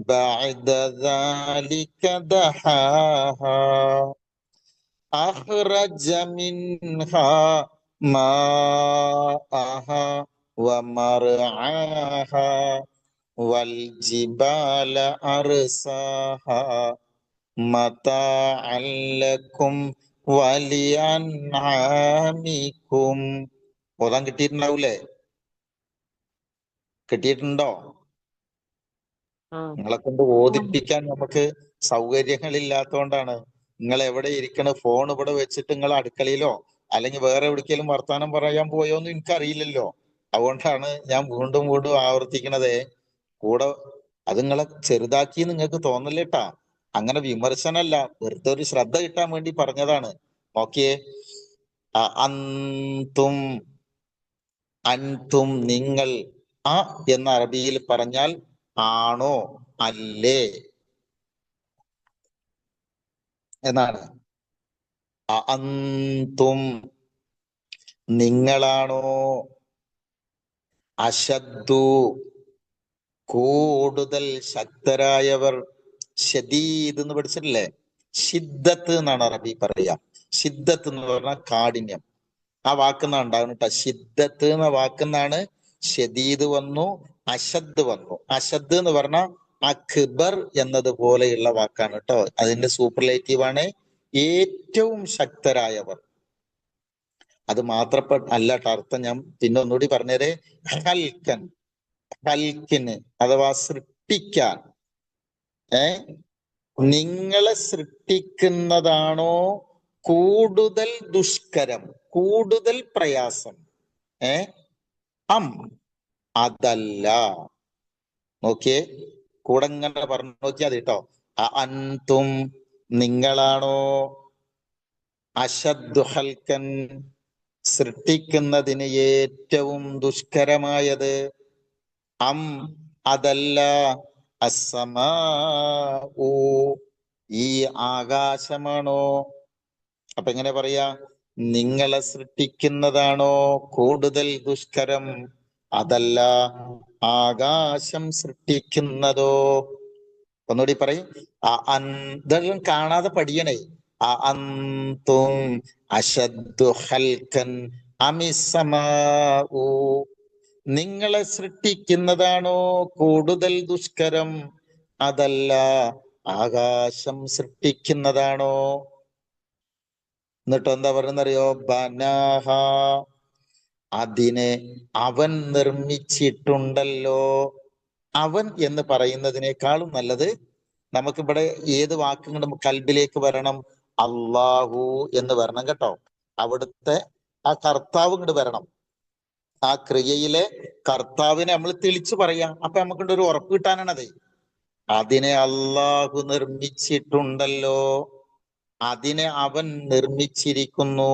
ബഅദ ദാലിക ദഹാഹാ അഖ്റജ മിൻഹാ മാഅഹാ വമർആഹാ വൽ ജിബാല അർസാഹാ മതാഅൻ ലക്കും വലിഅൻആമിക്കും. ഓതാൻ കിട്ടിയിട്ടുണ്ടാവൂലേ? കിട്ടിയിട്ടുണ്ടോ? നിങ്ങളെ കൊണ്ട് ഓതിപ്പിക്കാൻ നമുക്ക് സൗകര്യങ്ങളില്ലാത്തതുകൊണ്ടാണ്. നിങ്ങൾ എവിടെ ഇരിക്കണ, ഫോൺ ഇവിടെ വെച്ചിട്ട് നിങ്ങൾ അടുക്കളയിലോ അല്ലെങ്കിൽ വേറെ എവിടേക്കെങ്കിലും വർത്താനം പറയാൻ പോയോന്നും എനിക്കറിയില്ലല്ലോ. അതുകൊണ്ടാണ് ഞാൻ വീണ്ടും വീണ്ടും ആവർത്തിക്കണതേ. കൂടെ അത് നിങ്ങളെ ചെറുതാക്കി നിങ്ങൾക്ക് തോന്നല്ലേട്ടാ. അങ്ങനെ വിമർശനല്ല, വെറുതെ ഒരു ശ്രദ്ധ കിട്ടാൻ വേണ്ടി പറഞ്ഞതാണ്. നോക്കിയേ, അന്തും, അൻതും നിങ്ങൾ, ആ എന്ന അറബിയിൽ പറഞ്ഞാൽ ആണോ അല്ലേ എന്നാണ്. അഅന്തും നിങ്ങളാണോ, അശദ്ദു കൂടുതൽ ശക്തരായവർ, ഷദീദ് എന്ന് പഠിച്ചിട്ടില്ലേ? ഷിദ്ദത്ത് എന്നാണ് അറബി പറയാ. ഷിദ്ദത്ത് എന്ന് പറഞ്ഞാൽ കാഠിന്യം. ആ വാക്കുന്നാണ് ഉണ്ടാകുന്നത് കേട്ടോ. ഷിദ്ദത്ത് എന്ന വാക്കുന്നാണ് ഷദീദ് വന്നു, അശദ് വന്നു. അശദ് എന്ന് പറഞ്ഞാൽ അക്ബർ എന്നതുപോലെയുള്ള വാക്കാണ് കേട്ടോ. അതിന്റെ സൂപ്പർലേറ്റീവ് ആണ് ഏറ്റവും ശക്തരായവർ. അത് അല്ല കേട്ടോ അർത്ഥം. ഞാൻ പിന്നെ ഒന്നുകൂടി പറഞ്ഞേരെ. ഹൽക്കൻ, ഹൽക്കിന് അഥവാ സൃഷ്ടിക്കാൻ. നിങ്ങളെ സൃഷ്ടിക്കുന്നതാണോ കൂടുതൽ ദുഷ്കരം, കൂടുതൽ പ്രയാസം? അം അതല്ല. നോക്കിയേ, കൂടെ ഇങ്ങനെ പറഞ്ഞു നോക്കിയാൽ മതി കേട്ടോ. അൻതും നിങ്ങളാണോ, അശദ്ദു ഹൽക്കൻ സൃഷ്ടിക്കുന്നതിന് ഏറ്റവും ദുഷ്കരമായത്, അം അതല്ല, അസ്സമാഉ ഈ ആകാശമാണോ? അപ്പൊ എങ്ങനെ പറയാ? നിങ്ങളെ സൃഷ്ടിക്കുന്നതാണോ കൂടുതൽ ദുഷ്കരം, അതല്ല ആകാശം സൃഷ്ടിക്കുന്നതോ? ഒന്നുകൂടി പറയും. ഇതെല്ലാം കാണാതെ പഠിയണേ. അഅന്തും അശദ്ദു ഹൽക്കൻ അമിസ്സമാഉ നിങ്ങളെ സൃഷ്ടിക്കുന്നതാണോ കൂടുതൽ ദുഷ്കരം, അതല്ല ആകാശം സൃഷ്ടിക്കുന്നതാണോ? എന്നിട്ട് എന്താ പറയുന്നറിയോ? ബനാഹ അതിനെ അവൻ നിർമ്മിച്ചിട്ടുണ്ടല്ലോ. അവൻ എന്ന് പറയുന്നതിനേക്കാളും നല്ലത് നമുക്കിവിടെ ഏത് വാക്കും കൽബിലേക്ക് വരണം? അള്ളാഹു എന്ന് വരണം കേട്ടോ. അവിടുത്തെ ആ കർത്താവ് ഇങ്ങോട്ട് വരണം. ആ ക്രിയയിലെ കർത്താവിനെ നമ്മൾ തെളിച്ചു പറയാം. അപ്പൊ നമുക്കുണ്ട് ഒരു ഉറപ്പ് കിട്ടാനാണത്. അതിനെ അള്ളാഹു നിർമ്മിച്ചിട്ടുണ്ടല്ലോ, അതിനെ അവൻ നിർമ്മിച്ചിരിക്കുന്നു.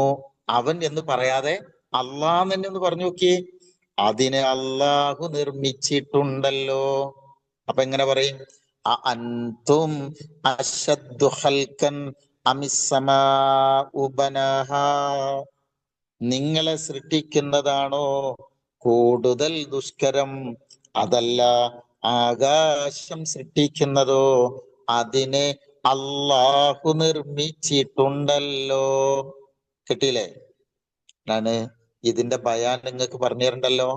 അവൻ എന്ന് പറയാതെ അള്ളാഹ് തന്നെ ഒന്ന് പറഞ്ഞു നോക്കിയേ. അതിനെ അള്ളാഹു നിർമ്മിച്ചിട്ടുണ്ടല്ലോ. അപ്പൊ എങ്ങനെ പറയും? അൻതും അശദ്ദു ഖൽഖൻ അമിസ്സമാഉ ബനാഹാ നിങ്ങളെ സൃഷ്ടിക്കുന്നതാണോ കൂടുതൽ ദുഷ്കരം, അതല്ല ആകാശം സൃഷ്ടിക്കുന്നതോ? അതിനെ അള്ളാഹു നിർമ്മിച്ചിട്ടുണ്ടല്ലോ. കിട്ടിയില്ലേ? ഞാന് ഇതിന്റെ ബയാൻ നിങ്ങൾക്ക് പറഞ്ഞു തരണ്ടല്ലോ.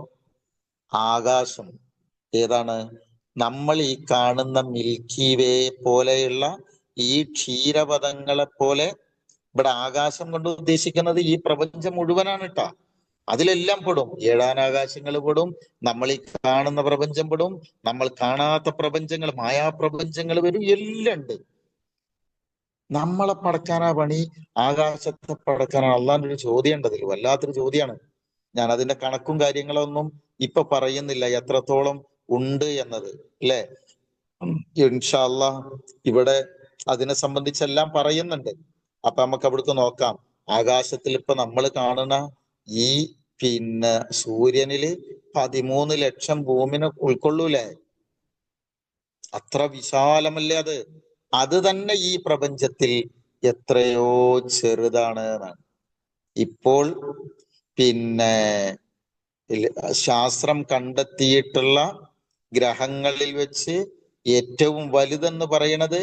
ആകാശം ഏതാണ്? നമ്മൾ ഈ കാണുന്ന മിൽക്കി വേ പോലെയുള്ള ഈ ക്ഷീരപഥങ്ങളെ പോലെ ഇവിടെ ആകാശം കൊണ്ട് ഉദ്ദേശിക്കുന്നത് ഈ പ്രപഞ്ചം മുഴുവനാണ് കേട്ടാ. അതിലെല്ലാം പെടും. ഏഴാനാകാശങ്ങൾ പെടും, നമ്മൾ ഈ കാണുന്ന പ്രപഞ്ചം പെടും, നമ്മൾ കാണാത്ത പ്രപഞ്ചങ്ങൾ, മായാപ്രപഞ്ചങ്ങൾ വരും, എല്ലാം ഉണ്ട്. നമ്മളെ പടക്കാനാ പണി, ആകാശത്തെ പടക്കാനാണ്? അള്ളാന്റെ ഒരു ചോദ്യം ഉണ്ട് അതിൽ, വല്ലാത്തൊരു ചോദ്യമാണ്. ഞാൻ അതിന്റെ കണക്കും കാര്യങ്ങളൊന്നും ഇപ്പൊ പറയുന്നില്ല, എത്രത്തോളം ഉണ്ട് എന്നത്, അല്ലെ? ഇൻഷാ അല്ലാഹ് ഇവിടെ അതിനെ സംബന്ധിച്ചെല്ലാം പറയുന്നുണ്ട്. അപ്പൊ നമുക്ക് അവിടേക്ക് നോക്കാം. ആകാശത്തിൽ ഇപ്പൊ നമ്മൾ കാണുന്ന ഈ സൂര്യനില് 13 ലക്ഷം ഭൂമിനെ ഉൾക്കൊള്ളൂലേ? അത്ര വിശാലമല്ലേ അത്? അത് തന്നെ ഈ പ്രപഞ്ചത്തിൽ എത്രയോ ചെറുതാണ് എന്നാണ് ഇപ്പോൾ ശാസ്ത്രം കണ്ടെത്തിയിട്ടുള്ള ഗ്രഹങ്ങളിൽ വെച്ച് ഏറ്റവും വലുതെന്ന് പറയുന്നത്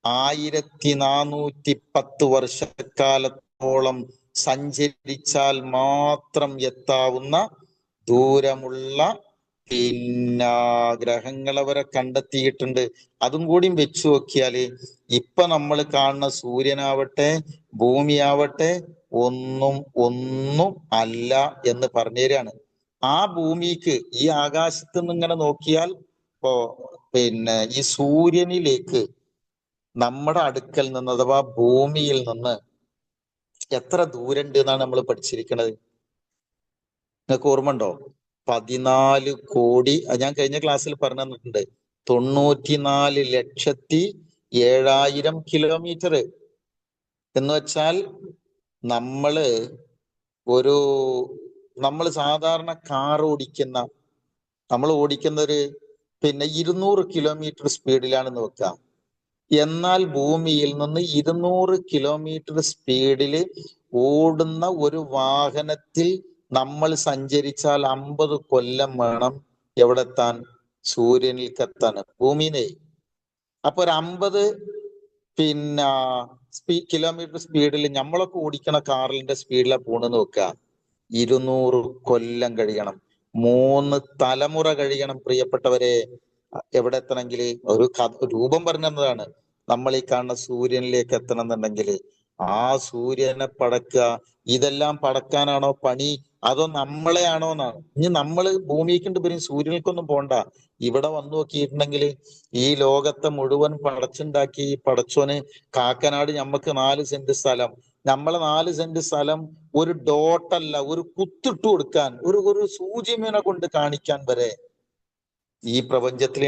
1410 വർഷക്കാലത്തോളം സഞ്ചരിച്ചാൽ മാത്രം എത്താവുന്ന ദൂരമുള്ള ഗ്രഹങ്ങൾ അവരെ കണ്ടെത്തിയിട്ടുണ്ട്. അതും കൂടി വെച്ചു നോക്കിയാല് ഇപ്പൊ നമ്മൾ കാണുന്ന സൂര്യനാവട്ടെ ഭൂമിയാവട്ടെ ഒന്നും അല്ല എന്ന് പറഞ്ഞു തരാണ്. ആ ഭൂമിക്ക് ഈ ആകാശത്ത് നിന്ന് ഇങ്ങനെ നോക്കിയാൽ ഇപ്പോ ഈ സൂര്യനിലേക്ക് നമ്മുടെ അടുക്കൽ നിന്ന് അഥവാ ഭൂമിയിൽ നിന്ന് എത്ര ദൂരണ്ട് എന്നാണ് നമ്മൾ പഠിച്ചിരിക്കുന്നത്? നിങ്ങൾക്ക് ഓർമ്മ ഉണ്ടോ? 14 കോടി. ഞാൻ കഴിഞ്ഞ ക്ലാസ്സിൽ പറഞ്ഞു തന്നിട്ടുണ്ട്. 94,07,000 കിലോമീറ്റർ എന്ന് വെച്ചാൽ നമ്മൾ സാധാരണ കാർ ഓടിക്കുന്ന നമ്മൾ ഓടിക്കുന്ന ഒരു 200 കിലോമീറ്റർ സ്പീഡിലാണെന്ന് വെക്കുക. എന്നാൽ ഭൂമിയിൽ നിന്ന് 200 കിലോമീറ്റർ സ്പീഡിൽ ഓടുന്ന ഒരു വാഹനത്തിൽ നമ്മൾ സഞ്ചരിച്ചാൽ 50 കൊല്ലം വേണം എവിടെ എത്താൻ? സൂര്യനിലേക്ക് എത്താൻ, ഭൂമിനെ. അപ്പൊ ഒരു 50 കിലോമീറ്റർ സ്പീഡിൽ നമ്മളൊക്കെ ഓടിക്കണ കാറിന്റെ സ്പീഡിലാണ് പോണെന്ന് വെക്കുക. 200 കൊല്ലം കഴിയണം, 3 തലമുറ കഴിയണം പ്രിയപ്പെട്ടവരെ എവിടെ എത്തണമെങ്കിൽ. ഒരു രൂപം പറഞ്ഞതാണ്. നമ്മൾ ഈ കാണുന്ന സൂര്യനിലേക്ക് എത്തണം എന്നുണ്ടെങ്കിൽ ആ സൂര്യനെ പടക്കുക. ഇതെല്ലാം പടക്കാനാണോ പണി, അതോ നമ്മളെയാണോ എന്നാണ്. ഇനി നമ്മള് ഭൂമിക്കുണ്ട് പറയും, സൂര്യനിലേക്കൊന്നും പോണ്ട. ഇവിടെ വന്നു നോക്കിയിട്ടുണ്ടെങ്കിൽ ഈ ലോകത്തെ മുഴുവൻ പടച്ചുണ്ടാക്കി പടച്ചോന് കാക്കനാട് ഞമ്മക്ക് 4 സെന്റ് സ്ഥലം. നമ്മളെ 4 സെന്റ് സ്ഥലം ഒരു ഡോട്ടല്ല, ഒരു കുത്തിട്ട് കൊടുക്കാൻ, ഒരു സൂചിമീനെ കൊണ്ട് കാണിക്കാൻ വരെ ഈ പ്രപഞ്ചത്തിൽ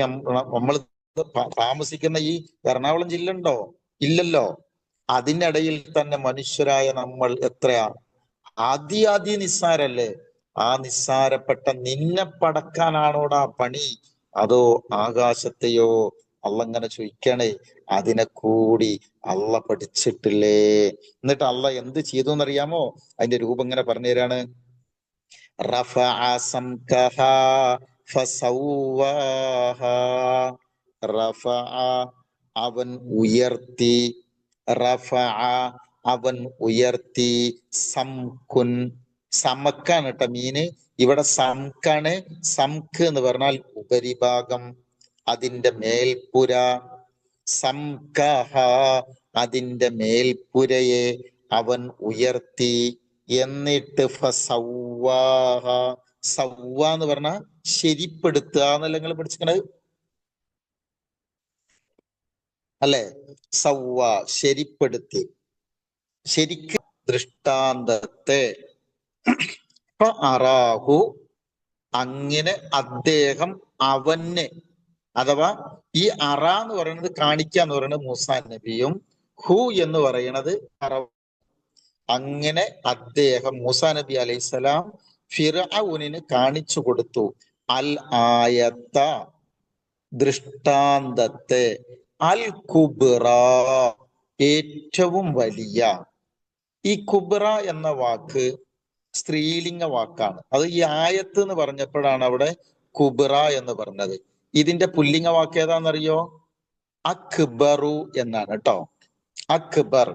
നമ്മൾ താമസിക്കുന്ന ഈ എറണാകുളം ജില്ല ഉണ്ടോ? ഇല്ലല്ലോ. അതിനിടയിൽ തന്നെ മനുഷ്യരായ നമ്മൾ എത്രയാ അതി നിസ്സാരല്ലേ? ആ നിസ്സാരപ്പെട്ട നിന്നെ പടക്കാനാണോടാ പണി, അതോ ആകാശത്തെയോ? അള്ള ഇങ്ങനെ ചോദിക്കണേ. അതിനെ കൂടി അള്ള പഠിച്ചിട്ടില്ലേ? എന്നിട്ട് അള്ള എന്ത് ചെയ്തു എന്നറിയാമോ? അതിന്റെ രൂപം ഇങ്ങനെ പറഞ്ഞു തരാണ്. റഫഅ സംകഹാ ഫസവ്വാഹാ. റഫഅ അവൻ ഉയർത്തി, റഫഅ അവൻ ഉയർത്തി, സംകുൻ സമക്കാണ് കേട്ടോ മീന്. ഇവിടെ സംക്കാണ്. സംക്ക് എന്ന് പറഞ്ഞാൽ ഉപരിഭാഗം, അതിന്റെ മേൽപ്പുര. സംകഹ അതിന്റെ മേൽപ്പുരയെ അവൻ ഉയർത്തി. എന്നിട്ട് ഫസവ്വാഹ, സവ്വ എന്ന് പറഞ്ഞ ശരിപ്പെടുത്തുക എന്നല്ല നിങ്ങൾ പഠിച്ചിക്കണത് അല്ലെ? സവ്വ ശരിപ്പെടുത്തി, ശരിക്ക് ദൃഷ്ടാന്തത്തെ. അറാഹു അങ്ങനെ അദ്ദേഹം അവന്, അഥവാ ഈ അറ എന്ന് പറയുന്നത് കാണിക്കുക എന്ന് പറയുന്നത് മൂസാ നബിയും, ഹു എന്ന് പറയുന്നത് അങ്ങനെ അദ്ദേഹം മൂസാ നബി അലൈഹിസ്സലാം ഫിർഔനിന് കാണിച്ചു കൊടുത്തു. അൽ ആയത്ത ദൃഷ്ടാന്തത്തെ, അൽ കുബ്ര ഏറ്റവും വലിയ. ഈ കുബ്ര എന്ന വാക്ക് സ്ത്രീലിംഗ വാക്കാണ്. അത് ഈ ആയത്ത് എന്ന് പറഞ്ഞപ്പോഴാണ് അവിടെ കുബ്ര എന്ന് പറഞ്ഞത്. ഇതിന്റെ പുല്ലിംഗ വാക്ക് ഏതാണെന്നറിയോ? അക്ബറു എന്നാണ് കേട്ടോ. അക്ബർ.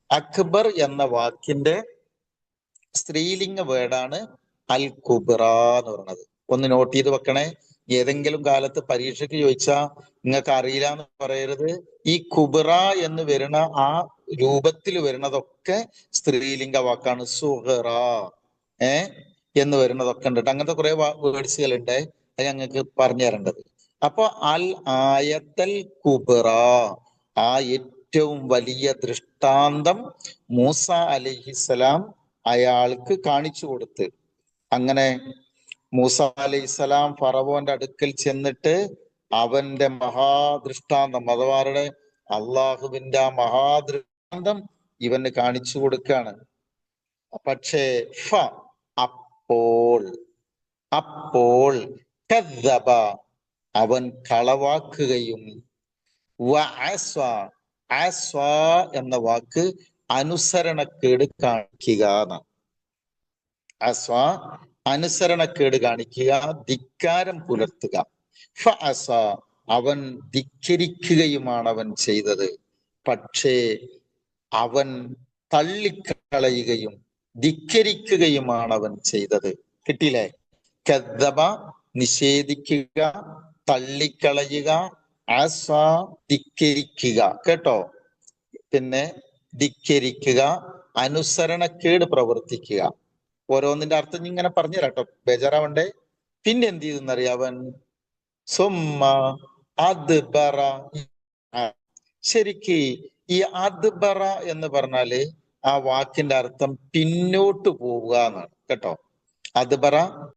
അക്ബർ എന്ന വാക്കിന്റെ സ്ത്രീലിംഗ വേർഡാണ് അൽ കുബ്ര എന്ന് പറയുന്നത്. ഒന്ന് നോട്ട് ചെയ്ത് വെക്കണേ. ഏതെങ്കിലും കാലത്ത് പരീക്ഷയ്ക്ക് ചോദിച്ചാ നിങ്ങൾക്ക് അറിയില്ല എന്ന് പറയരുത്. ഈ കുബ്ര എന്ന് വരുന്ന ആ രൂപത്തിൽ വരുന്നതൊക്കെ സ്ത്രീലിംഗ വാക്കാണ്. സുഹറ എന്ന് വരുന്നതൊക്കെ ഉണ്ട്. അങ്ങനത്തെ കുറെ വേർഡ്സുകൾ ഉണ്ട്. അത് ഞങ്ങൾക്ക് പറഞ്ഞു തരേണ്ടത്. അപ്പൊ അൽ ആയത്തൽ കുബ്ര, ആ ഏറ്റവും വലിയ ദൃഷ്ടാന്തം മൂസ അലൈഹിസ്സലാം അയാൾക്ക് കാണിച്ചു കൊടുത്ത്. അങ്ങനെ മൂസ അലൈഹിസ്സലാം ഫറവോന്റെ അടുക്കൽ ചെന്നിട്ട് അവന്റെ മഹാദൃഷ്ടാന്തം, അഥവാരുടെ അള്ളാഹുവിന്റെ ആ മഹാദൃഷ്ടാന്തം ഇവന് കാണിച്ചു കൊടുക്കാണ്. പക്ഷേ അപ്പോൾ കദ്ദബ അവൻ കളവാക്കുകയും, എന്ന വാക്ക് അനുസരണക്കേട് കാണിക്കുക എന്നാണ്. അനുസരണക്കേട് കാണിക്കുക, ധിക്കാരം പുലർത്തുക. അവൻ ധിക്കരിക്കുകയുമാണ് അവൻ ചെയ്തത്. പക്ഷേ അവൻ തള്ളിക്കളയുകയും ധിക്കരിക്കുകയുമാണ് അവൻ ചെയ്തത്. കിട്ടിയില്ലേ? കദ്ദബ നിഷേധിക്കുക, തള്ളിക്കളയുക, ധിക്കരിക്കുക. കേട്ടോ? പിന്നെ ധിക്കരിക്കുക, അനുസരണക്കേട് പ്രവർത്തിക്കുക. ഓരോന്നിന്റെ അർത്ഥം ഇങ്ങനെ പറഞ്ഞു തരാട്ടോ, ബേജാറാവണ്ടേ. പിന്നെ എന്ത് ചെയ്തെന്നറിയാവൻ? സുമ്മ അദ്ബറ. ശരിക്ക് ഈ അദ്ബറ എന്ന് പറഞ്ഞാല് ആ വാക്കിന്റെ അർത്ഥം പിന്നോട്ട് പോവുക എന്നാണ് കേട്ടോ. അദ്ബറ